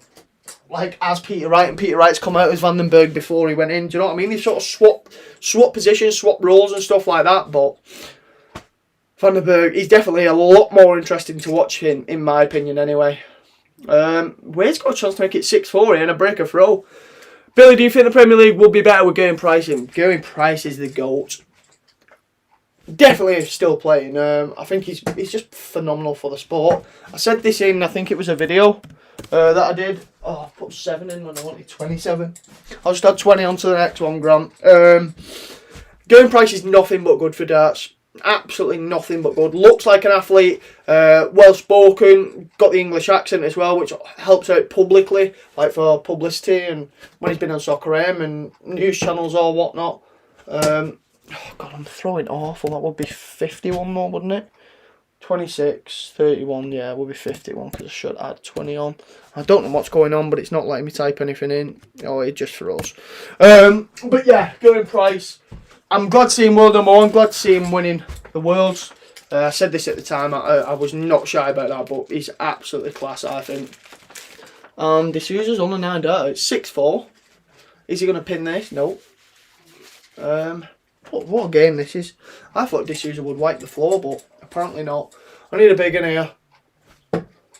as Peter Wright, and Peter Wright's come out as Van den Berg before he went in. Do you know what I mean? They sort of swap positions, swap roles and stuff like that. But Van den Berg, he's definitely a lot more interesting to watch him, in my opinion, anyway. Wade's got a chance to make it 6-4 here and a break of throw. Billy, do you think the Premier League will be better with Gerwyn Price in? Gerwyn Price is the GOAT. Definitely still playing. I think he's just phenomenal for the sport. I said this in, I think it was a video that I did. Oh, I put 7 in when I wanted 27. I'll just add 20 on to the next one, Grant. Gerwyn Price is nothing but good for darts. Absolutely nothing but good. Looks like an athlete, well spoken, got the English accent as well, which helps out publicly, like for publicity and when he's been on Soccer AM and news channels or whatnot. Oh God, I'm throwing awful. That would be 51 more, wouldn't it? 26, 31, yeah, it would be 51 because I should add 20 on. I don't know what's going on, but it's not letting me type anything in. Oh, it just froze. But yeah, Gerwyn Price. I'm glad to see him world number 1. I'm glad to see him winning the Worlds. I said this at the time. I was not shy about that, but he's absolutely class, I think. D'Souza's on the 9 dart. It's 6-4. Is he going to pin this? No. What a game this is. I thought D'Souza would wipe the floor, but apparently not. I need a big one here.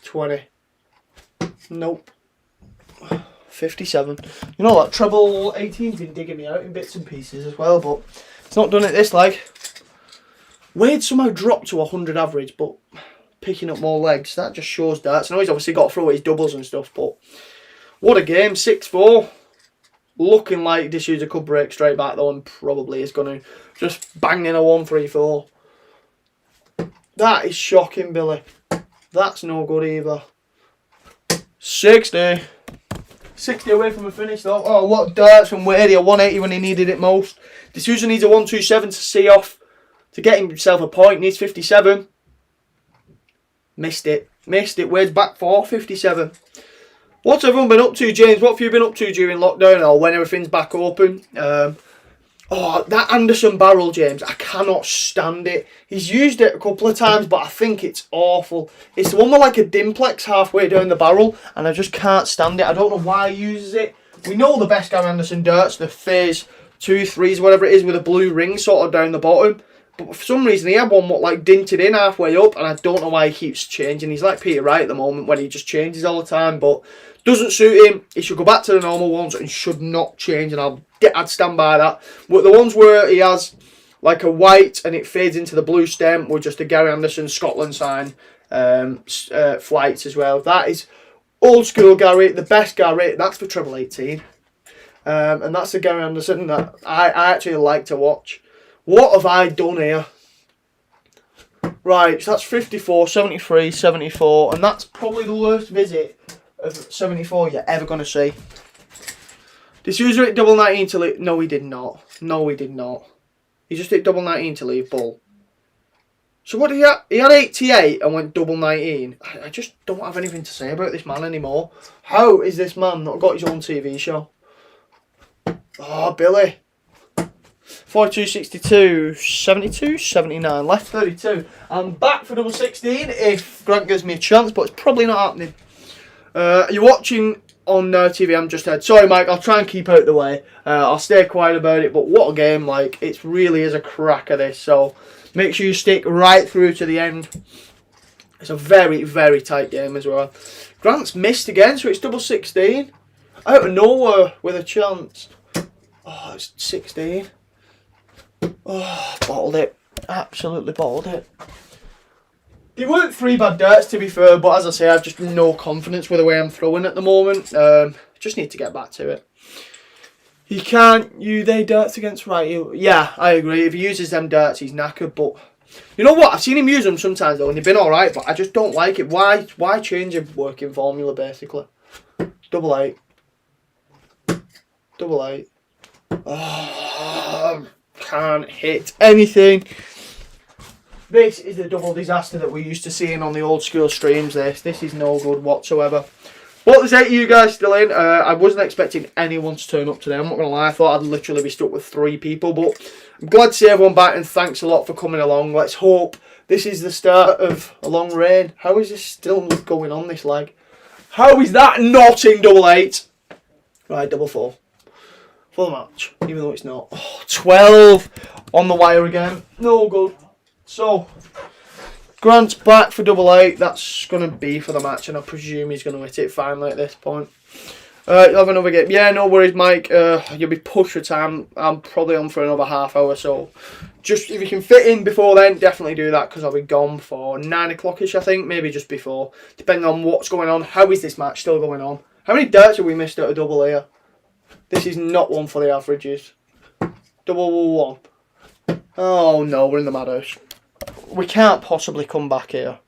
20. Nope. 57. You know that treble 18's been digging me out in bits and pieces as well, but it's not done it this leg. Wade somehow dropped to 100 average, but picking up more legs. That just shows darts. I know he's obviously got through his doubles and stuff, but what a game. 6-4. Looking like D'Souza could break straight back though, and probably is going to just bang in a 1-3-4. That is shocking, Billy. That's no good either. 60. 60 away from a finish though. Oh, what darts from Wade. A 180 when he needed it most. D'Souza needs a 127 to see off. To get himself a point, needs 57. Missed it. Wade's back for 57. What's everyone been up to, James? What have you been up to during lockdown or when everything's back open? Oh, that Anderson barrel, James. I cannot stand it. He's used it a couple of times, but I think it's awful. It's the one with like a dimplex halfway down the barrel, and I just can't stand it. I don't know why he uses it. We know the best Gary Anderson darts, the phase 2, 3s, whatever it is, with a blue ring sort of down the bottom. But for some reason, he had one what like dinted in halfway up, and I don't know why he keeps changing. He's like Peter Wright at the moment when he just changes all the time, but doesn't suit him. He should go back to the normal ones and should not change, and I'd stand by that. But the ones where he has like a white and it fades into the blue stem were just a Gary Anderson Scotland sign flights as well. That is old school Gary, the best Gary. That's for treble 18, and that's the Gary Anderson that I actually like to watch. What have I done here? Right, so that's 54, 73, 74, and that's probably the worst visit of 74 you're ever going to see. D'Souza hit double 19 to leave. No, he did not. No, he did not. He just hit double 19 to leave ball. So what did he have? He had 88 and went double 19. I just don't have anything to say about this man anymore. How is this man not got his own TV show? Oh, Billy. 42, 62, 72, 79, left 32. I'm back for double 16 if Grant gives me a chance, but it's probably not happening. You're watching on TV, I'm just heard. Sorry, Mike, I'll try and keep out the way. I'll stay quiet about it, but what a game, like, it really is a cracker, this, so make sure you stick right through to the end. It's a very, very tight game as well. Grant's missed again, so it's double 16. Out of nowhere with a chance. Oh, it's 16. Oh, bottled it. Absolutely bottled it. They weren't 3 bad darts to be fair, but as I say, I've just no confidence with the way I'm throwing at the moment. Just need to get back to it. He can't use they darts against right. Yeah, I agree. If he uses them darts, he's knackered. But you know what? I've seen him use them sometimes though, and they've been alright. But I just don't like it. Why change a working formula basically? Double 8. Double 8. Oh, can't hit anything. This is the double disaster that we're used to seeing on the old school streams. This is no good whatsoever. But there's 8 of you guys still in. I wasn't expecting anyone to turn up today. I'm not going to lie. I thought I'd literally be stuck with 3 people. But I'm glad to see everyone back, and thanks a lot for coming along. Let's hope this is the start of a long reign. How is this still going on, this leg? How is that not in double 8? Right, double 4. For the match, even though it's not. Oh, 12 on the wire again. No good. So, Grant's back for double 8. That's going to be for the match, and I presume he's going to hit it finally at this point. You'll have another game. Yeah, no worries, Mike. You'll be pushed for time. I'm probably on for another half hour, so just if you can fit in before then, definitely do that, because I'll be gone for 9 o'clock-ish, I think. Maybe just before, depending on what's going on. How is this match still going on? How many darts have we missed at a double here? This is not one for the averages. Double 1. Oh no, we're in the madhouse. We can't possibly come back here.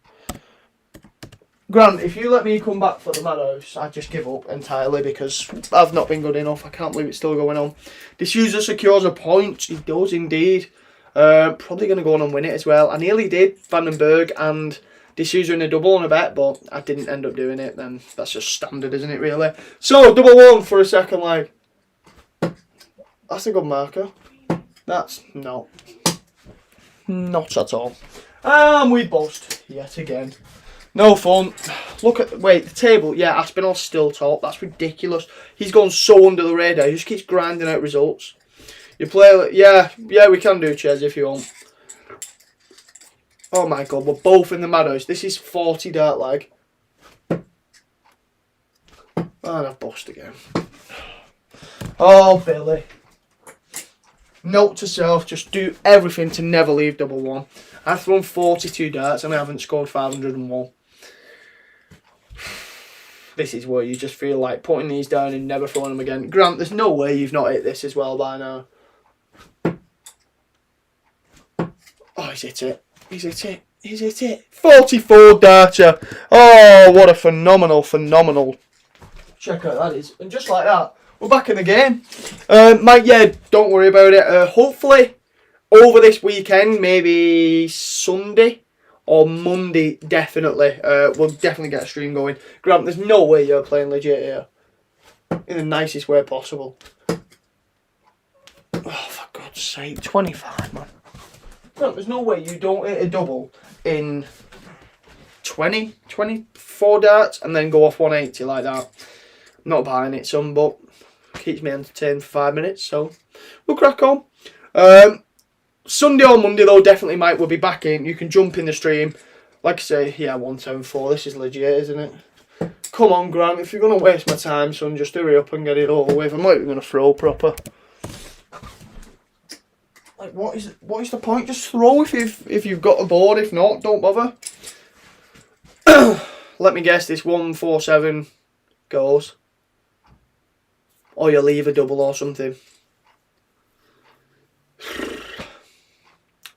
Grant, if you let me come back for the madhouse, I just give up entirely, because I've not been good enough. I can't believe it's still going on. This user secures a point. He does indeed. Probably going to go on and win it as well. I nearly did Vandenberg and D'Souza in a double on a bet, but I didn't end up doing it. Then that's just standard, isn't it, really? So, double 1 for a second leg. That's a good marker. That's not at all. And we bust yet again. No fun. Look at, wait, the table. Yeah, Aspinall's still top. That's ridiculous. He's gone so under the radar. He just keeps grinding out results. You play, yeah, we can do Ches if you want. Oh my god, we're both in the madhouse. This is 40 dart leg. And I've bust again. Oh, Billy. Note to self, just do everything to never leave double 1. I've thrown 42 darts and I haven't scored 501. This is where you just feel like putting these down and never throwing them again. Grant, there's no way you've not hit this as well by now. Oh, he's hit it. He's hit it. He's hit it. 44 darter. Oh, what a phenomenal check out that is. And just like that, we're back in the game. Mike, yeah, don't worry about it. Hopefully, over this weekend, maybe Sunday or Monday, definitely. We'll definitely get a stream going. Grant, there's no way you're playing legit here. In the nicest way possible. Oh, for God's sake. 25, man. Grant, there's no way you don't hit a double in 24 darts and then go off 180 like that. I'm not buying it, son, but keeps me entertained for 5 minutes, so we'll crack on. Sunday or Monday though, definitely Mike will be back in. You can jump in the stream. Like I say, yeah, 174. This is legit, isn't it? Come on, Grant. If you're going to waste my time, son, just hurry up and get it over with. I'm not even going to throw proper. Like, what is the point? Just throw if you've got a board. If not, don't bother. Let me guess, this 147 goes. Or you leave a double or something.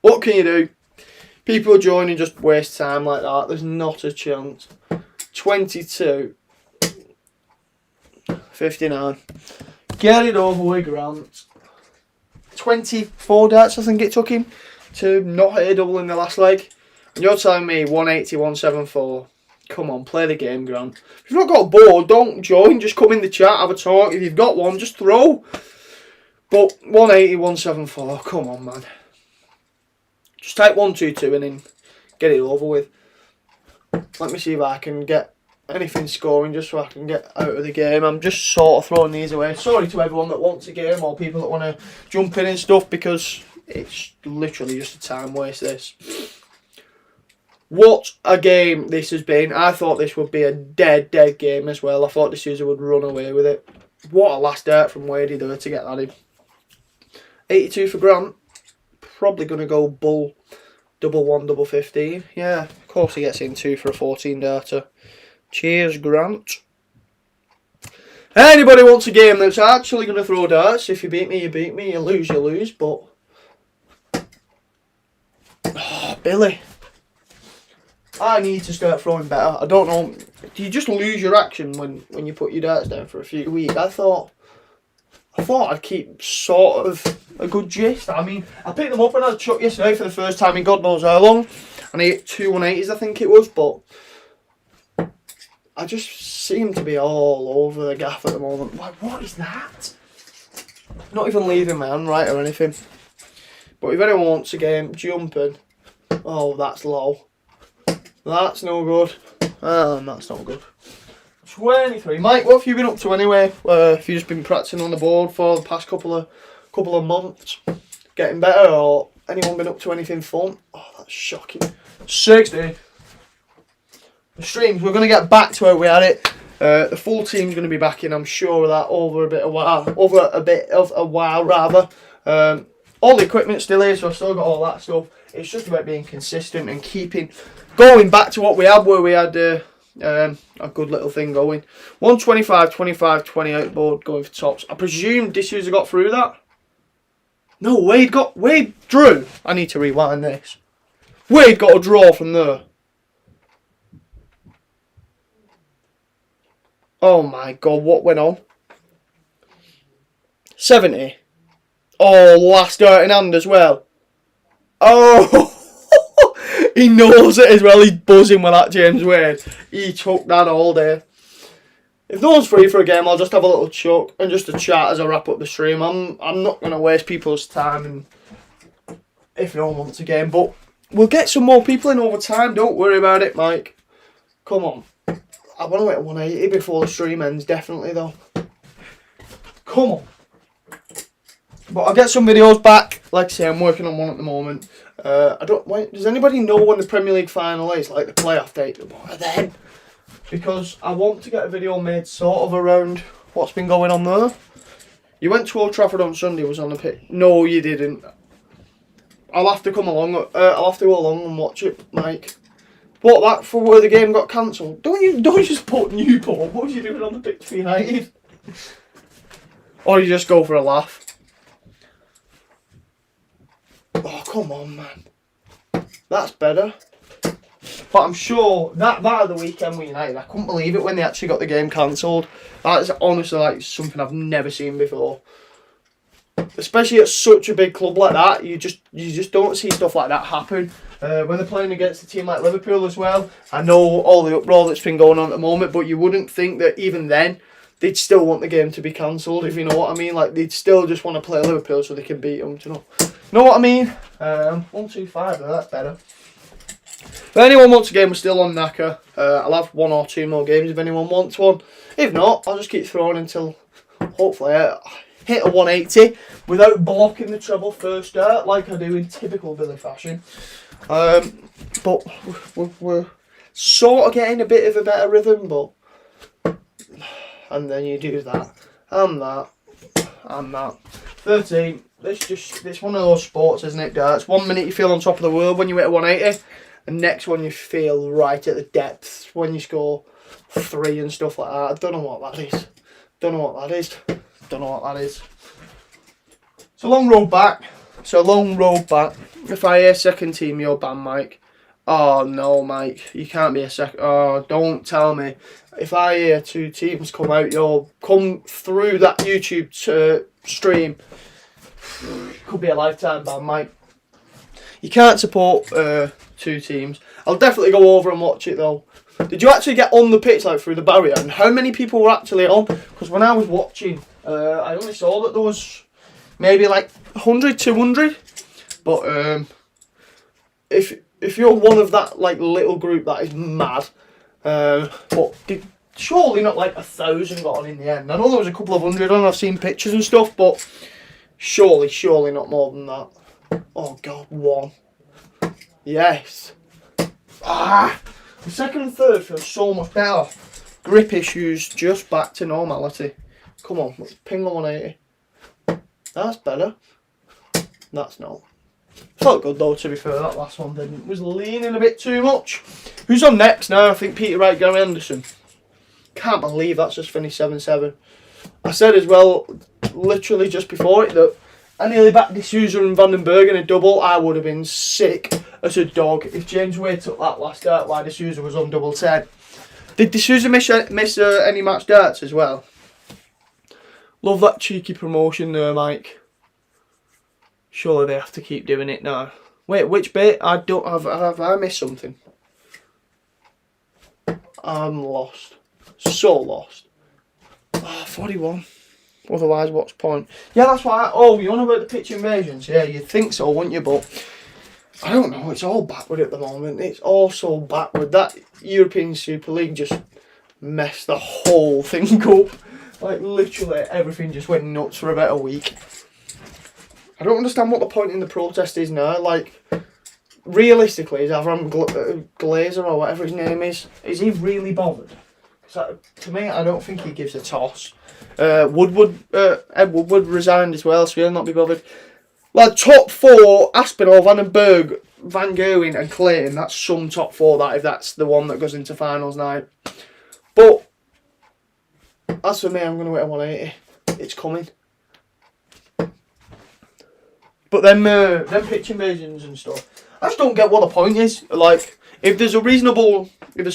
What can you do? People join and just waste time like that. There's not a chance. 22. 59. Get it over with, Grant. 24 darts, I think it took him to not hit a double in the last leg. And you're telling me 180, 174. Come on, play the game, Grant. If you've not got a board, don't join. Just come in the chat, have a talk. If you've got one, just throw. But 180, 174, come on, man. Just type 122 and then get it over with. Let me see if I can get anything scoring just so I can get out of the game. I'm just sort of throwing these away. Sorry to everyone that wants a game or people that want to jump in and stuff, because it's literally just a time waste, this. What a game this has been. I thought this would be a dead game as well. I thought D'Souza would run away with it. What a last dart from Wadey there to get that in. 82 for Grant. Probably going to go bull. Double 1, double 15. Yeah, of course he gets in 2 for a 14 darter. Cheers, Grant. Anybody wants a game that's actually going to throw darts? If you beat me, you beat me. You lose, but... Oh, Billy. I need to start throwing better. I don't know. Do you just lose your action when you put your darts down for a few weeks? I thought I thought I'd keep sort of a good gist. I mean, I picked them up and I had a chuck yesterday for the first time in God knows how long. And I hit 2 180s, I think it was, but I just seem to be all over the gaff at the moment. Like, what is that? Not even leaving my hand right or anything. But if anyone wants a game jumping, oh, that's low. That's no good. That's not good. 23. Mike, what have you been up to anyway? Have you just been practicing on the board for the past couple of months? Getting better, or anyone been up to anything fun? Oh, that's shocking. 60. The streams, we're going to get back to where we had it. The full team's going to be back in, I'm sure of that, over a bit of a while rather. All the equipment's still here, so I've still got all that stuff. It's just about being consistent and going back to what we had, where we had a good little thing going. 125, 25, 28 board going for tops. I presume D'Souza got through that. No, Wade drew. I need to rewind this. Wade got a draw from there. Oh my god, what went on? 70. Oh, last dirt in hand as well. Oh, he knows it as well. He's buzzing with that, James Wade. He took that all day. If no one's free for a game, I'll just have a little chuck and just a chat as I wrap up the stream. I'm not going to waste people's time, and if no one wants a game, but we'll get some more people in over time. Don't worry about it, Mike. Come on. I want to hit 180 before the stream ends, definitely though. Come on. But I'll get some videos back. Like I say, I'm working on one at the moment. Does anybody know when the Premier League final is? Like the playoff date? Then. Because I want to get a video made sort of around what's been going on there. You went to Old Trafford on Sunday, was on the pitch. No, you didn't. I'll have to come along. I'll have to go along and watch it, Mike. What, that for where the game got cancelled? Don't just put Newport. What was you doing on the pitch for United? Or you just go for a laugh? Oh, come on, man. That's better. But I'm sure that of the weekend with United, I couldn't believe it when they actually got the game cancelled. That is honestly like something I've never seen before. Especially at such a big club like that, you just don't see stuff like that happen. When they're playing against a team like Liverpool as well, I know all the uproar that's been going on at the moment, but you wouldn't think that even then they'd still want the game to be cancelled, if you know what I mean. Like, they'd still just want to play Liverpool so they can beat them, do you know what I mean? 125, that's better. If anyone wants a game, we're still on Nakka. I'll have 1 or 2 more games if anyone wants one. If not, I'll just keep throwing until hopefully I hit a 180 without blocking the treble first start like I do in typical Billy fashion. But we're sort of getting a bit of a better rhythm, but and then you do that and that and that. 13. This one of those sports, isn't it, darts? 1 minute you feel on top of the world when you hit a 180, and next one you feel right at the depths when you score 3 and stuff like that. I don't know what that is. Don't know what that is. It's a long road back. If I hear second team, you're banned, Mike. Oh no, Mike, you can't be a second. Oh, don't tell me. If I hear 2 teams come through that YouTube stream, could be a lifetime ban, Mike. You can't support 2 teams. I'll definitely go over and watch it though. Did you actually get on the pitch, like through the barrier? And how many people were actually on? Because when I was watching, I only saw that there was maybe like 100, 200. But if you're one of that like little group, that is mad. But surely not like 1,000 got on in the end. I know there was a couple of hundred on. I've seen pictures and stuff, but surely not more than that. Oh God, 1. Yes. The second and third feel so much better. Grip issues just back to normality. Come on, let's ping on 180. That's better. That's not. Felt good though, to be fair. That last one didn't. Was leaning a bit too much. Who's on next now? I think Peter Wright, Gary Anderson. Can't believe that's just finished 7-7. I said as well, literally just before it, that I nearly backed D'Souza and Vandenberg in a double. I would have been sick as a dog if James Wade took that last dart while D'Souza was on double 10. Did D'Souza miss any match darts as well? Love that cheeky promotion there, Mike. Surely they have to keep doing it now. Wait, which bit? I don't have I missed something? I'm lost. So lost. Oh, 41. Otherwise, what's the point? Yeah, that's why. Oh, you want about the pitch invasions? Yeah, you'd think so, wouldn't you? But I don't know. It's all backward at the moment. It's all so backward. That European Super League just messed the whole thing up. Like, literally, everything just went nuts for about a week. I don't understand what the point in the protest is now. Like, realistically, is Avram Glazer or whatever his name is he really bothered? To me, I don't think he gives a toss. Ed Woodward resigned as well, so he'll not be bothered. Like, top four, Aspinall, Vandenberg, Van Gerwen and Clayton. That's some top four, that if that's the one that goes into finals night. But as for me, I'm going to wait a 180. It's coming. But them pitch invasions and stuff, I just don't get what the point is. Like, if there's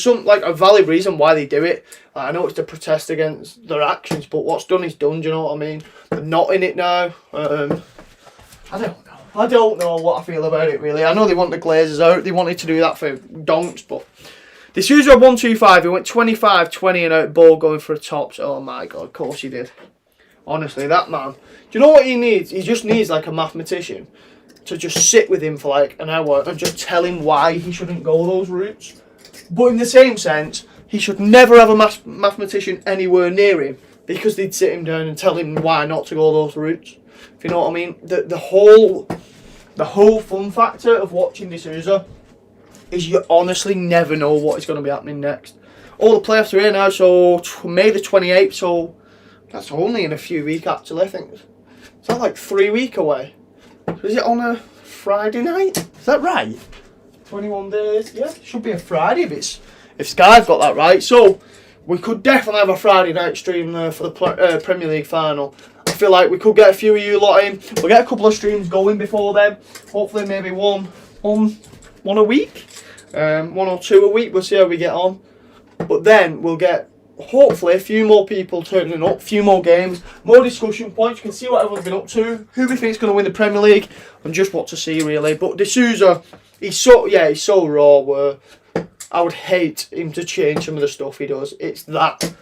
some like a valid reason why they do it, like, I know it's to protest against their actions, but what's done is done. Do you know what I mean? They're not in it now. I don't know. I don't know what I feel about it really. I know they want the Glazers out. They wanted to do that for donks, but this user 125. He went 25-20 and out ball going for a tops. Oh my god, of course he did. Honestly, that man. Do you know what he needs? He just needs like a mathematician to just sit with him for like an hour and just tell him why he shouldn't go those routes. But in the same sense, he should never have a mathematician anywhere near him, because they'd sit him down and tell him why not to go those routes. If you know what I mean. The whole fun factor of watching this user is you honestly never know what is going to be happening next. All the playoffs are here now, so May the 28th, so that's only in a few weeks actually, I think. Is that like 3 weeks away? Is it on a Friday night? Is that right? 21 days? Yeah, it should be a Friday if Sky's got that right. So we could definitely have a Friday night stream there for the Premier League final. I feel like we could get a few of you lot in. We'll get a couple of streams going before then. Hopefully maybe one a week. 1 or 2 a week. We'll see how we get on. But then we'll get hopefully a few more people turning up, a few more games, more discussion points. You can see what everyone's been up to, who we think is going to win the Premier League, and just what to see really. But D'Souza, he's so raw. Where I would hate him to change some of the stuff he does. It's that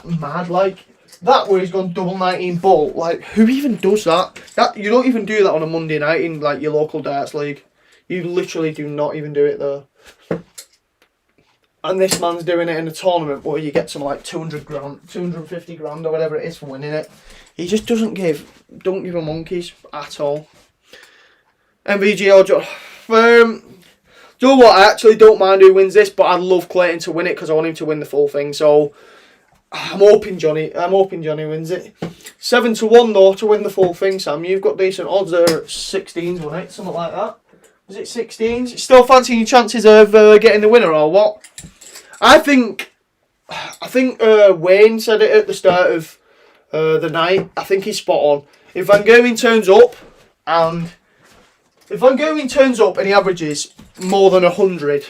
mad, like that where he's gone double 19 ball. Like, who even does that? That you don't even do that on a Monday night in like your local darts league. You literally do not even do it there. And this man's doing it in a tournament where you get some like 200 grand, 250 grand or whatever it is for winning it. He just don't give a monkeys at all. MVG or Joe. Do you know what? I actually don't mind who wins this, but I'd love Clayton to win it because I want him to win the full thing. So I'm hoping Johnny wins it. 7-1 though to win the full thing, Sam. You've got decent odds there at 16s, wasn't it? Something like that. Was it 16s? Still fancying your chances of getting the winner or what? I think Wayne said it at the start of the night. I think he's spot on. If Van Gerwen turns up and he averages more than 100,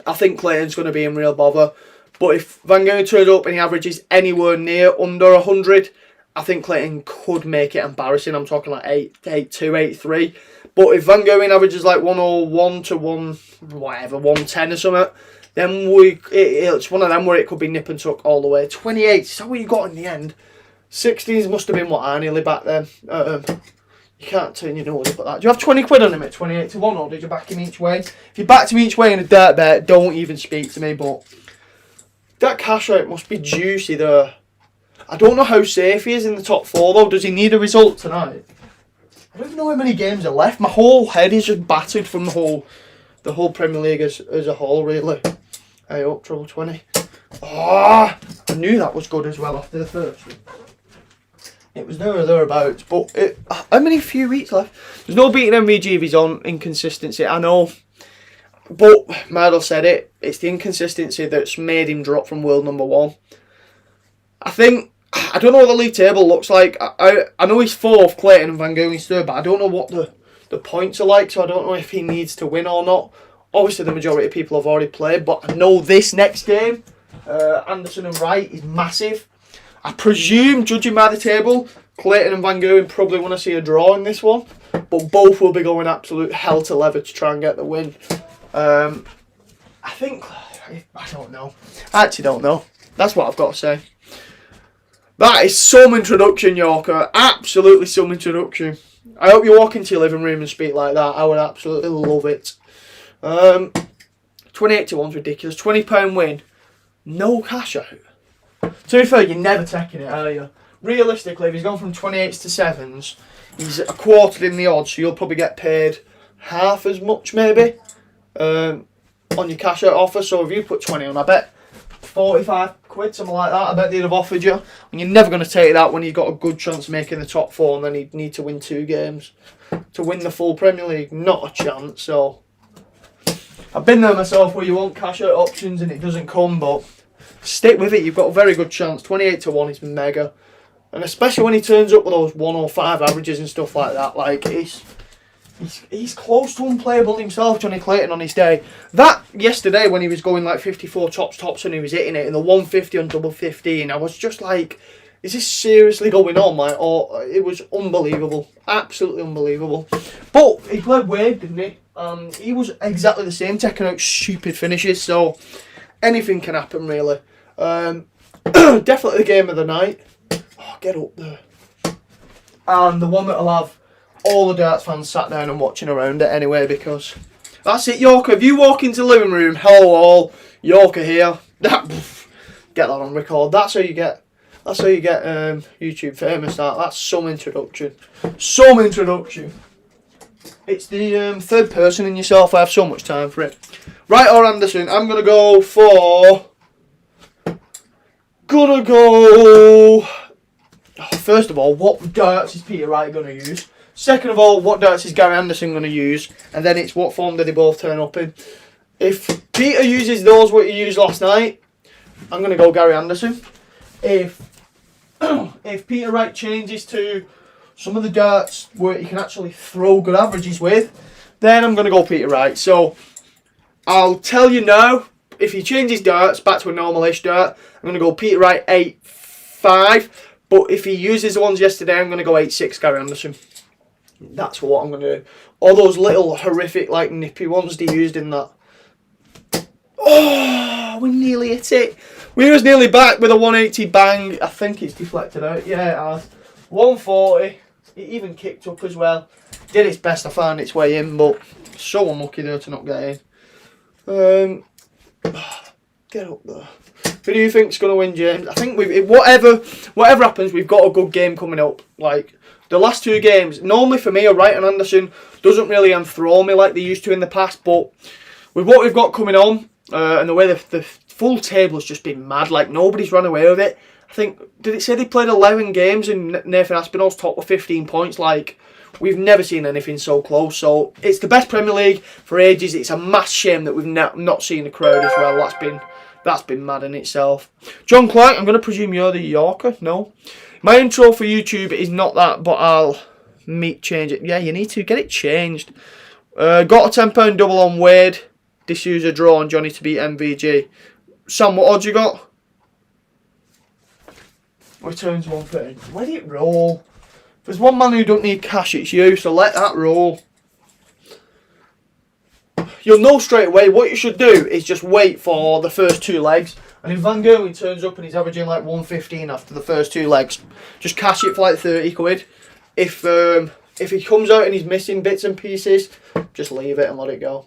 I think Clayton's going to be in real bother. But if Van Gerwen turns up and he averages anywhere near under 100, I think Clayton could make it embarrassing. I'm talking like 8-2, 8-3. But if Van Gerwen averages like 101 to 110 or something, then it's one of them where it could be nip and tuck all the way. 28, is that what you got in the end? 16s must have been what I nearly backed then. You can't turn your nose up at that. Do you have 20 quid on him at 28-1, or did you back him each way? If you backed him each way in a dirt bet, don't even speak to me. But that cash out must be juicy there. I don't know how safe he is in the top 4 though. Does he need a result tonight? I don't know how many games are left. My whole head is just battered from the whole Premier League as a whole, really. Hey up, treble 20. I knew that was good as well after the first one. It was there or thereabouts, but how many few weeks left? There's no beating MVG if he's on inconsistency, I know. But Mardle said it, it's the inconsistency that's made him drop from world number 1. I don't know what the league table looks like. I know he's 4th, Clayton, and Van Gerwen's 3rd, but I don't know what the points are like, so I don't know if he needs to win or not. Obviously, the majority of people have already played, but I know this next game, Anderson and Wright, is massive. I presume, judging by the table, Clayton and Van Gerwen probably want to see a draw in this one. But both will be going absolute hell to leather to try and get the win. I think... I don't know. I actually don't know. That's what I've got to say. That is some introduction, Yorker. Absolutely some introduction. I hope you walk into your living room and speak like that. I would absolutely love it. 28 to 1's ridiculous. £20 win. No cash out. To be fair, you're never taking it, are you? Realistically, if he's gone from 28s to 7s, he's a quarter in the odds, so you'll probably get paid half as much, maybe, on your cash out offer. So if you put 20 on, I bet 45 quid, something like that, I bet they'd have offered you. And you're never going to take that when you've got a good chance of making the top 4, and then you'd need to win 2 games to win the full Premier League. Not a chance. So I've been there myself where you want cash out options and it doesn't come, but stick with it. You've got a very good chance. 28 to 1 is mega. And especially when he turns up with those 105 averages and stuff like that, like he's close to unplayable himself, Johnny Clayton, on his day. That yesterday when he was going like 54 tops and he was hitting it in the 150 on double 15, I was just like, is this seriously going on? Like, oh, it was unbelievable, absolutely unbelievable. But he played Wade, didn't he? He was exactly the same, taking out stupid finishes. So anything can happen, really. Definitely the game of the night. Oh, get up there. And the one that'll have all the darts fans sat down and watching around it anyway, because that's it, Yorker. If you walk into the living room, hello all, Yorker here. Get that on record. That's how you get YouTube famous. That's some introduction. Some introduction. It's the third person in yourself. I have so much time for it. Right, or Anderson, I'm gonna go for. First of all, what darts is Peter Wright going to use? Second of all, what darts is Gary Anderson going to use? And then it's what form do they both turn up in? If Peter uses those what he used last night, I'm going to go Gary Anderson. If Peter Wright changes to some of the darts where he can actually throw good averages with, then I'm going to go Peter Wright. So I'll tell you now, if he changes darts back to a normal-ish dart, I'm going to go Peter Wright 8-5. But if he uses the ones yesterday, I'm going to go 8-6 Gary Anderson. That's what I'm going to do. All those little horrific, like, nippy ones they used in that. Oh, we nearly hit it. We was nearly back with a 180 bang. I think it's deflected out. Yeah, it has. 140. It even kicked up as well. Did its best to find its way in, but so unlucky there to not get in. Get up there. Who do you think's going to win, James? I think whatever happens, we've got a good game coming up. Like the last 2 games, normally for me, Wright and Anderson doesn't really enthrall me like they used to in the past. But with what we've got coming on and the way the full table has just been mad, like nobody's run away with it. I think, did it say they played 11 games and Nathan Aspinall's top with 15 points? Like, we've never seen anything so close. So it's the best Premier League for ages. It's a mass shame that we've not seen the crowd as well. That's been mad in itself. John Clark, I'm going to presume you're the Yorker. No. My intro for YouTube is not that, but I'll change it. Yeah, you need to get it changed. Got a £10 double on Wade. D'Souza draw on Johnny to beat MVG. Sam, what odds you got? Returns 130. Let it roll. If there's one man who don't need cash, it's you, so let that roll. You'll know straight away. What you should do is just wait for the first 2 legs. And if Van Gerwen turns up and he's averaging like 115 after the first 2 legs, just cash it for like 30 quid. If he comes out and he's missing bits and pieces, just leave it and let it go.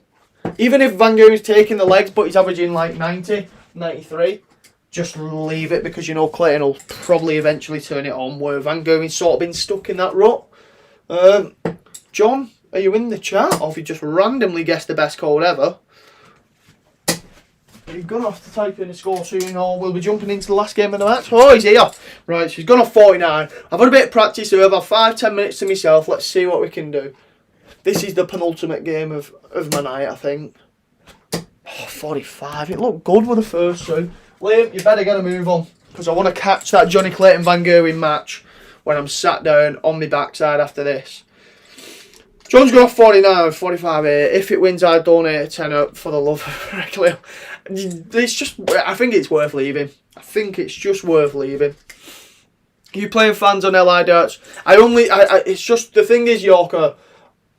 Even if Van Gerwen's taking the legs but he's averaging like 90, 93, just leave it, because you know Clayton will probably eventually turn it on where Van Gerwen's sort of been stuck in that rut. John, are you in the chat, or have you just randomly guessed the best code ever? You're going to have to type in the score soon, or we'll be jumping into the last game of the match. Oh, he's here. Right, she's gone off 49. I've had a bit of practice, so I've had 5-10 minutes to myself. Let's see what we can do. This is the penultimate game of my night, I think. Oh, 45. It looked good with the first 2. Liam, you better get a move on, because I want to catch that Johnny Clayton Van Gerwen match when I'm sat down on my backside after this. John's got 49, 45 here. If it wins, I donate a tenner for the love of iregglio. It's just, I think it's worth leaving. I think it's just worth leaving. You playing fans on LI darts? It's just, the thing is, Yorker,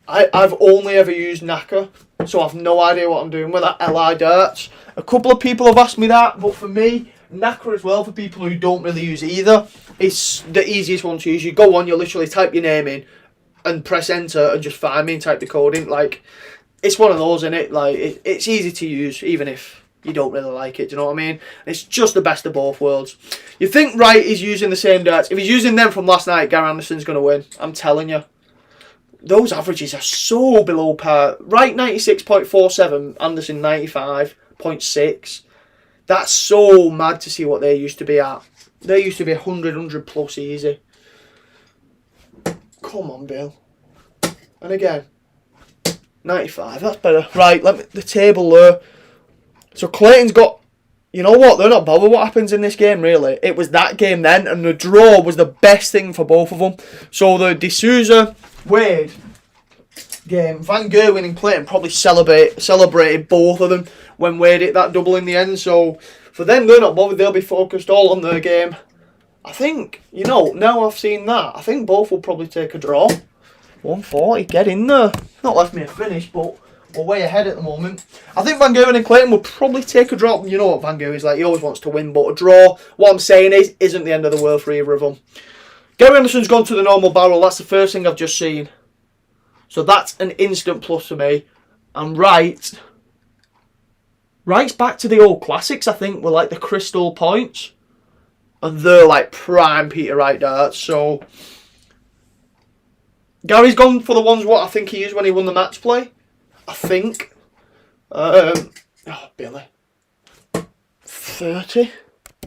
I've only ever used Nakka, so I've no idea what I'm doing with that LI darts. A couple of people have asked me that, but for me, Nakka as well, for people who don't really use either, it's the easiest one to use. You go on, you literally type your name in and press enter and just find me and type the code in. Like, it's one of those, isn't it? Like, it's easy to use, even if you don't really like it, do you know what I mean? It's just the best of both worlds. You think Wright is using the same darts. If he's using them from last night, Gary Anderson's going to win. I'm telling you. Those averages are so below par. Wright 96.47, Anderson 95.6. That's so mad to see what they used to be at. They used to be 100 plus easy. Come on, Bill. And again, 95, that's better. Right, the table there. So Clayton's got, you know what, they're not bothered what happens in this game, really. It was that game then, and the draw was the best thing for both of them. So the D'Souza Wade game, Van Gerwen and Clayton probably celebrated both of them when Wade hit that double in the end. So for them, they're not bothered, they'll be focused all on their game. I think, you know, now I've seen that, I think both will probably take a draw. 140, get in there. Not left me a finish, but we're way ahead at the moment. I think Van Gerwen and Clayton will probably take a draw. You know what Van Gerwen's like, he always wants to win, but a draw, what I'm saying is, isn't the end of the world for either of them. Gary Anderson's gone to the normal barrel, that's the first thing I've just seen. So that's an instant plus for me. And Wright's back to the old classics, I think, with like the crystal points. And they're like prime Peter Wright darts, so Gary's gone for the ones what I think he used when he won the match play. I think. Billy. 30.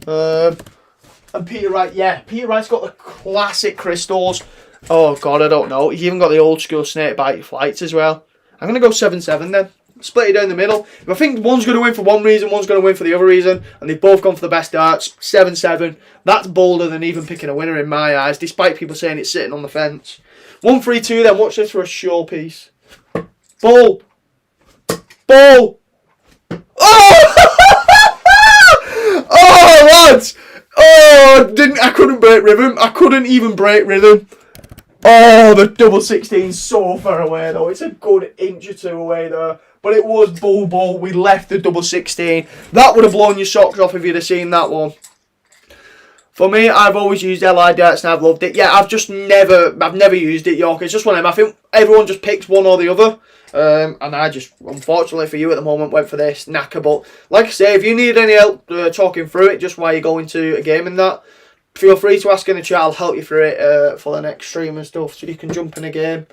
And Peter Wright, yeah. Peter Wright's got the classic crystals. Oh, God, I don't know. He's even got the old school snakebite flights as well. I'm going to go 7-7 then. Split it down the middle. If I think one's going to win for one reason, one's going to win for the other reason, and they've both gone for the best darts, 7-7. That's bolder than even picking a winner in my eyes, despite people saying it's sitting on the fence. 1-3-2 then. Watch this for a showpiece. Ball. Ball. Oh! Oh, lads. Oh, I couldn't break rhythm. I couldn't even break rhythm. Oh, the double 16's so far away though. It's a good inch or two away there. But it was ball. We left the double 16. That would have blown your socks off if you'd have seen that one. For me, I've always used LI darts and I've loved it. Yeah, I've never used it, York. It's just one of them. I think everyone just picks one or the other. And I just, unfortunately for you at the moment, went for this Nakka. But like I say, if you need any help talking through it, just while you go into a game and that, feel free to ask in the chat. I'll help you through it for the next stream and stuff, so you can jump in a game.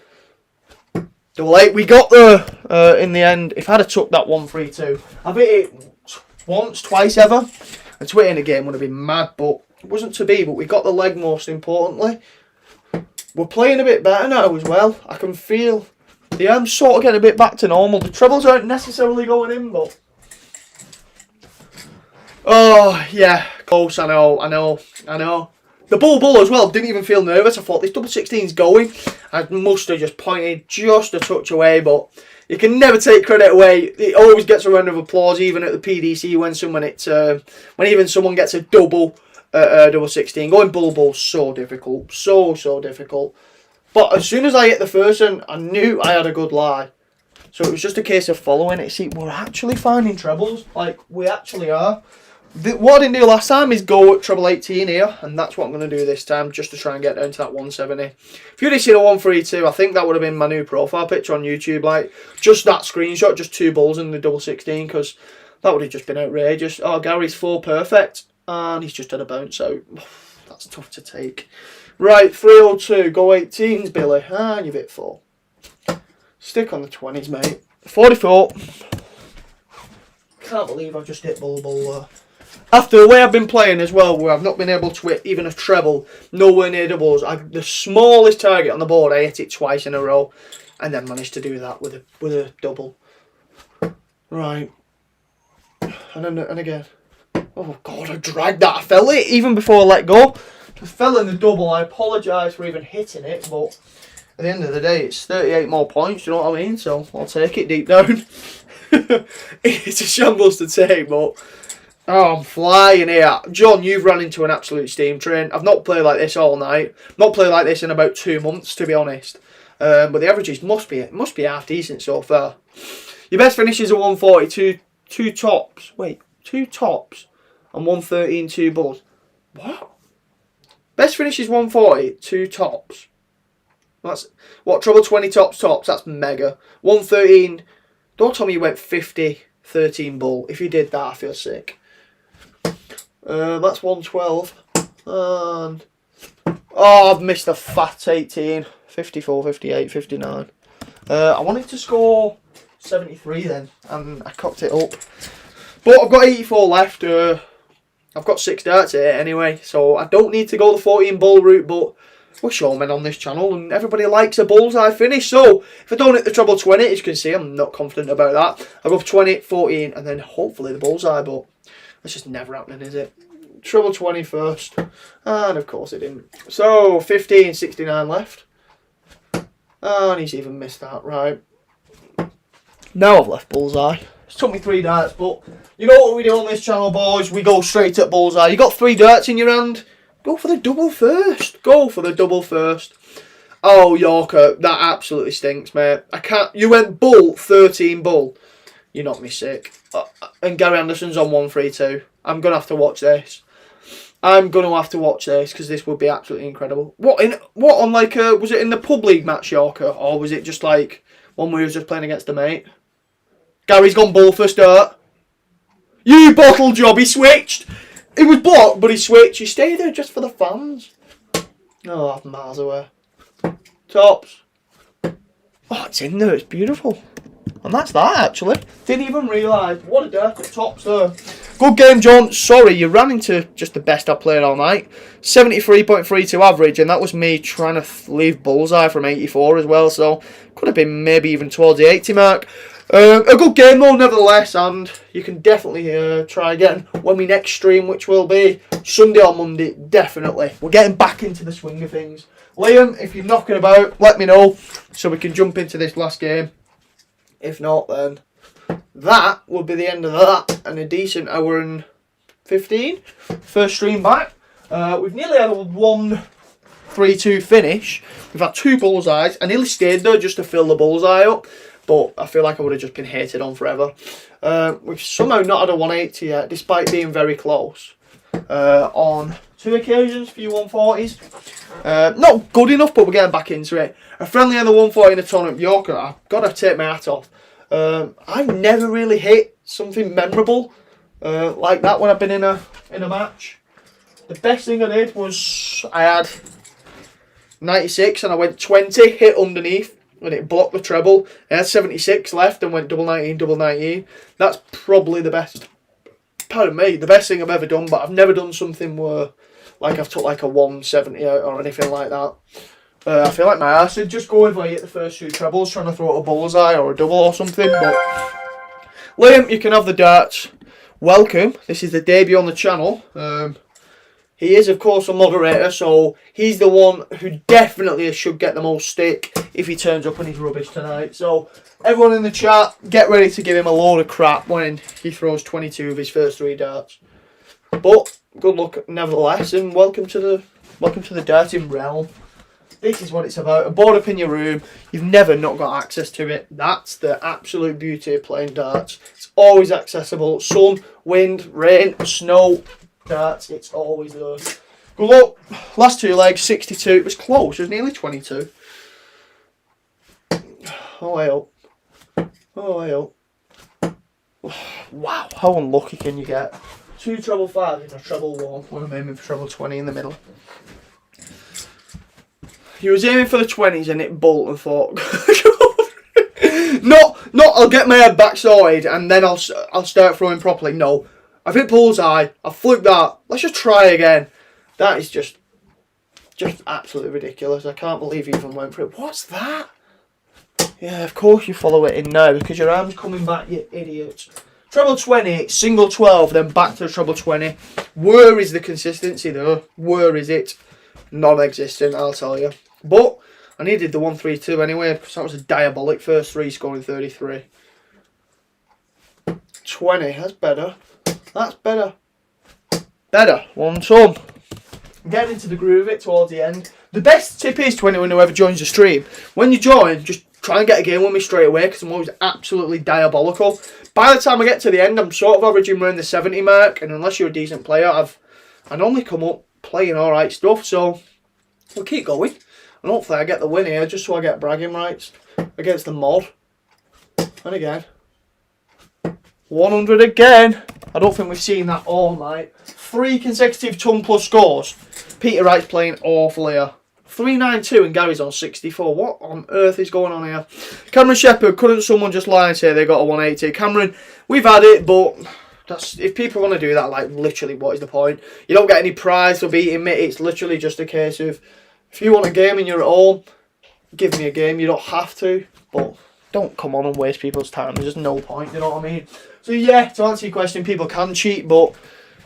Double 8, we got there in the end. If I'd have took that 1-3-2, I've hit it once, twice ever, and to hit in a game would have been mad, but it wasn't to be. But we got the leg most importantly. We're playing a bit better now as well. I can feel the arms sort of getting a bit back to normal. The trebles aren't necessarily going in, but oh yeah, close. I know. The bull as well, didn't even feel nervous. I thought this double 16's going. I must have just pointed just a touch away, but you can never take credit away. It always gets a round of applause, even at the PDC when even someone gets a double 16. Going bull, so difficult, so difficult. But as soon as I hit the first one, I knew I had a good lie. So it was just a case of following it. See, we're actually finding trebles, like we actually are. What I didn't do last time is go at treble 18 here, and that's what I'm going to do this time, just to try and get down to that 170. If you'd have seen a 1-3-2, I think that would have been my new profile picture on YouTube, like, just that screenshot, just 2 balls in the double 16, because that would have just been outrageous. Oh, Gary's 4 perfect, and he's just had a bounce out. That's tough to take. Right, 302, go 18s, Billy, and you've hit 4. Stick on the 20s, mate. 44. Can't believe I've just hit bull there. After the way I've been playing as well, where I've not been able to hit even a treble, nowhere near doubles, the smallest target on the board, I hit it twice in a row, and then managed to do that with a double. Right. And again. Oh God, I dragged that. I felt it even before I let go. I fell in the double. I apologise for even hitting it, but at the end of the day, it's 38 more points, you know what I mean? So I'll take it deep down. It's a shambles to take, but Oh, I'm flying here. John, you've run into an absolute steam train. I've not played like this all night. Not played like this in about 2 months, to be honest. But the averages must be half decent so far. Your best finishes are 140, two tops. Wait, 2 tops and 113, 2 bulls. What? Best finish is 140, 2 tops. That's what, treble 20 tops. That's mega. 113. Don't tell me you went 50, 13 bull. If you did that, I feel sick. That's 112. And oh, I've missed a fat 18. 54, 58, 59. I wanted to score 73 then, and I cocked it up. But I've got 84 left. I've got 6 darts here anyway, so I don't need to go the 14 bull route, but we're showmen on this channel and everybody likes a bullseye finish. So if I don't hit the treble 20, as you can see, I'm not confident about that. I'll go for 20, 14 and then hopefully the bullseye, but that's just never happening, is it? Treble 20 first, and of course it didn't. So 15, 69 left. And he's even missed that, right. Now I've left bullseye. It's took me 3 darts, but you know what we do on this channel, boys? We go straight at bullseye. You got 3 darts in your hand, go for the double first. Go for the double first. Oh, Yorker, that absolutely stinks, mate. I can't. You went bull, 13 bull. You knocked me sick. And Gary Anderson's on 132. I'm going to have to watch this. I'm going to have to watch this because this would be absolutely incredible. What on like was it in the pub league match, Yorker, or was it just like one where he was just playing against a mate? Gary's gone bull for start. You bottle job, he switched. It was blocked, but he switched. He stayed there just for the fans. Oh, I'm miles away. Tops. Oh, it's in there. It's beautiful. And that's that, actually. Didn't even realise. What a dirt at tops there. Good game, John. Sorry, you ran into just the best I've played all night. 73.32 average, and that was me trying to leave bullseye from 84 as well, so could have been maybe even towards the 80 mark. A good game though, nevertheless, and you can definitely try again when we next stream, which will be Sunday or Monday, definitely. We're getting back into the swing of things. Liam, if you're knocking about, let me know so we can jump into this last game. If not, then that will be the end of that, and a decent hour and 15. First stream back. We've nearly had a 1-3-2 finish. We've had 2 bullseyes. I nearly stayed there just to fill the bullseye up, but I feel like I would have just been hated on forever. We've somehow not had a 180 yet, despite being very close. On 2 occasions, few 140s. Not good enough, but we're getting back into it. A friendly on the 140 in a tournament, Yorker. I've got to take my hat off. I've never really hit something memorable like that when I've been in a match. The best thing I did was I had 96 and I went 20, hit underneath, and it blocked the treble. I had 76 left and went double 19, double 19. That's probably the best. Pardon me, the best thing I've ever done. But I've never done something where, like, I've took like a 170 out or anything like that. I feel like my ass would just go if I hit the first 2 trebles trying to throw out a bullseye or a double or something. But Liam, you can have the darts. Welcome. This is the debut on the channel. He is, of course, a moderator, so he's the one who definitely should get the most stick if he turns up and he's rubbish tonight. So everyone in the chat, get ready to give him a load of crap when he throws 22 of his first 3 darts. But good luck nevertheless, and welcome to the darting realm. This is what it's about. A board up in your room. You've never not got access to it. That's the absolute beauty of playing darts. It's always accessible. Sun, wind, rain, snow, darts. It's always there. Good luck. Last 2 legs, 62. It was close. It was nearly 22. Oh, I hope. Oh, I hope. Wow. How unlucky can you get? 2 treble 5 and a treble 1. When I'm aiming for treble 20 in the middle. He was aiming for the 20s and it bolt and thought, not I'll get my head back sorted and then I'll start throwing properly. No, I've hit bullseye, I've fluked that, let's just try again. That is just absolutely ridiculous. I can't believe he even went for it. What's that? Yeah, of course you follow it in now because your arm's coming back, you idiot. Treble 20, single 12, then back to the treble 20. Where is the consistency though? Where is it? Non-existent, I'll tell you. But I needed the 1-3-2 anyway because that was a diabolic first 3 scoring 33. 20, that's better. That's better. Better. 1 ton. Getting into the groove of it towards the end. The best tip is to anyone who ever joins the stream, when you join, just try and get a game with me straight away, because I'm always absolutely diabolical. By the time I get to the end, I'm sort of averaging around the 70 mark, and unless you're a decent player, I normally come up playing alright stuff, so we'll keep going. And hopefully I get the win here, just so I get bragging rights against the mod. And again. 100 again. I don't think we've seen that all night. 3 consecutive ton plus scores. Peter Wright's playing awful here. 392 and Gary's on 64. What on earth is going on here? Cameron Shepherd, couldn't someone just lie and say they got a 180? Cameron, we've had it, but that's, if people want to do that, like, literally, what is the point? You don't get any prize for beating me. It's literally just a case of, if you want a game and you're at home, give me a game. You don't have to, but don't come on and waste people's time. There's just no point, you know what I mean? So yeah, to answer your question, people can cheat, but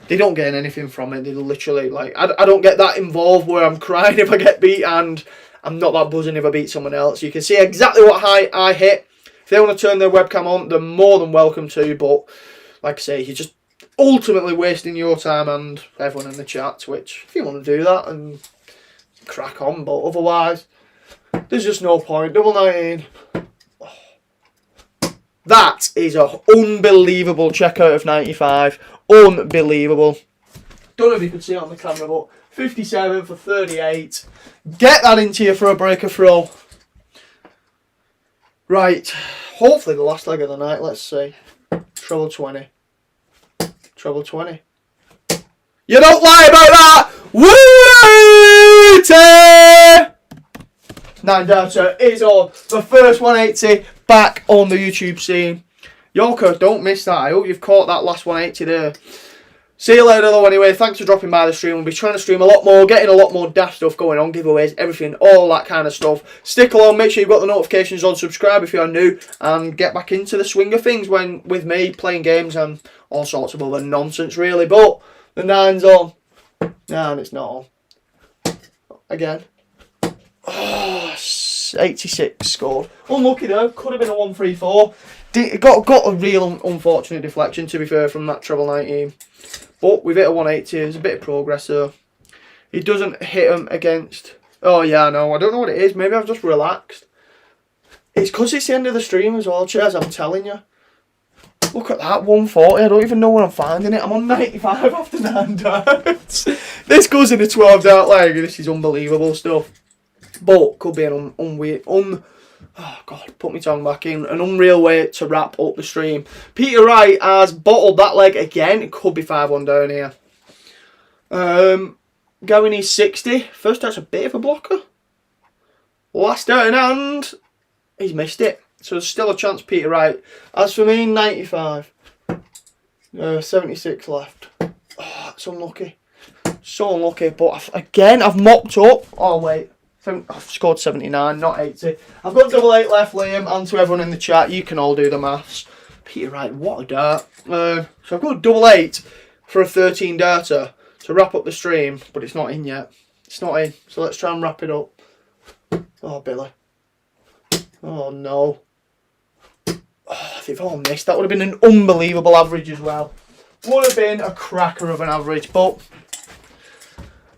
they don't gain anything from it. They literally, like, I don't get that involved where I'm crying if I get beat, and I'm not that buzzing if I beat someone else. You can see exactly what height I hit. If they want to turn their webcam on, they're more than welcome to, but like I say, you're just ultimately wasting your time and everyone in the chat, which, if you want to do that, and crack on, but otherwise, there's just no point. Double 19. That is an unbelievable check out of 95. Unbelievable. Don't know if you can see it on the camera, but 57 for 38. Get that into you for a breaker throw. Right. Hopefully the last leg of the night. Let's see. Treble 20. Treble 20. You don't lie about that! Woo! 9 Data is on the first 180 back on the YouTube scene. Yorko, don't miss that. I hope you've caught that last 180 there. See you later though anyway. Thanks for dropping by the stream. We'll be trying to stream a lot more, getting a lot more daft stuff going on, giveaways, everything, all that kind of stuff. Stick along, make sure you've got the notifications on, subscribe if you are new, and get back into the swing of things when with me playing games and all sorts of other nonsense really. But the 9's on. No, it's not on. Again. Oh, 86 scored. Unlucky though, could have been a 134. Got a real unfortunate deflection, to be fair, from that treble 19. But we've hit a 180, there's a bit of progress there. He doesn't hit him against... Oh yeah, no, I don't know what it is. Maybe I've just relaxed. It's because it's the end of the stream as well, Chaz, I'm telling you. Look at that, 140. I don't even know where I'm finding it. I'm on 95 after 9 darts. This goes in a 12 dart leg. This is unbelievable stuff. But could be an oh God, put my tongue back in. An unreal way to wrap up the stream. Peter Wright has bottled that leg again. It could be 5-1 down here. Going is 60. First that's a bit of a blocker. Last out in hand. He's missed it. So there's still a chance Peter Wright. As for me, 95. 76 left. Oh, that's unlucky. So unlucky. But again, I've mopped up. Oh wait. I've scored 79, not 80. I've got double 8 left, Liam, and to everyone in the chat, you can all do the maths. Peter Wright, what a dart. So I've got double 8 for a 13 darter to wrap up the stream, but it's not in yet. It's not in, so let's try and wrap it up. Oh, Billy. Oh, no. Oh, they've all missed. That would have been an unbelievable average as well. Would have been a cracker of an average, but...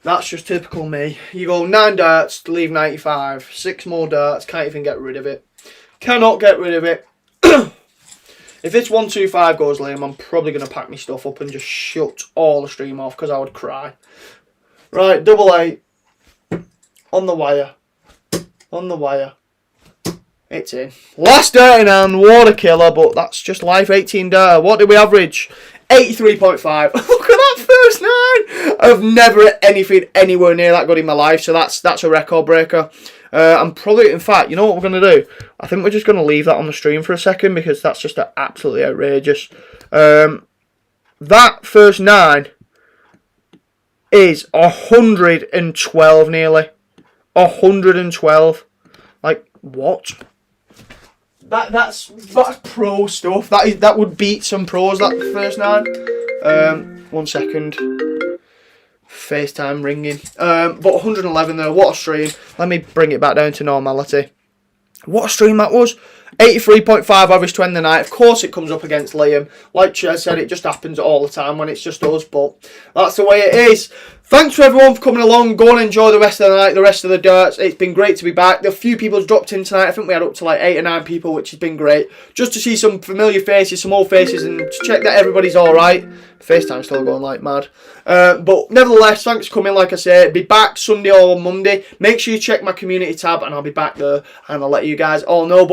that's just typical me. You go 9 darts to leave 95. 6 more darts. Can't even get rid of it. Cannot get rid of it. If this 125 goes, Liam, I'm probably going to pack my stuff up and just shut all the stream off because I would cry. Right, double 8. On the wire. On the wire. It's in. Last dart in hand. What a killer, but that's just life 18 dart. What did we average? 83.5. Look at that first 9. I've never hit anything anywhere near that good in my life, so that's a record breaker. I'm probably, in fact, you know what we're going to do? I think we're just going to leave that on the stream for a second because that's just absolutely outrageous. That first 9 is 112 nearly. 112. Like, what? That's pro stuff. That would beat some pros, that first 9. 1 second. FaceTime ringing. But 111 though, what a stream. Let me bring it back down to normality. What a stream that was. 83.5 average to end the night. Of course it comes up against Liam. Like I said, it just happens all the time when it's just us, but that's the way it is. Thanks for everyone for coming along. Go and enjoy the rest of the night, the rest of the dirts. It's been great to be back. A few people's dropped in tonight. I think we had up to like 8 or 9 people, which has been great. Just to see some familiar faces, some old faces, and to check that everybody's alright. FaceTime's still going like mad. But nevertheless, thanks for coming. Like I say, be back Sunday or Monday. Make sure you check my community tab, and I'll be back there, and I'll let you guys all know.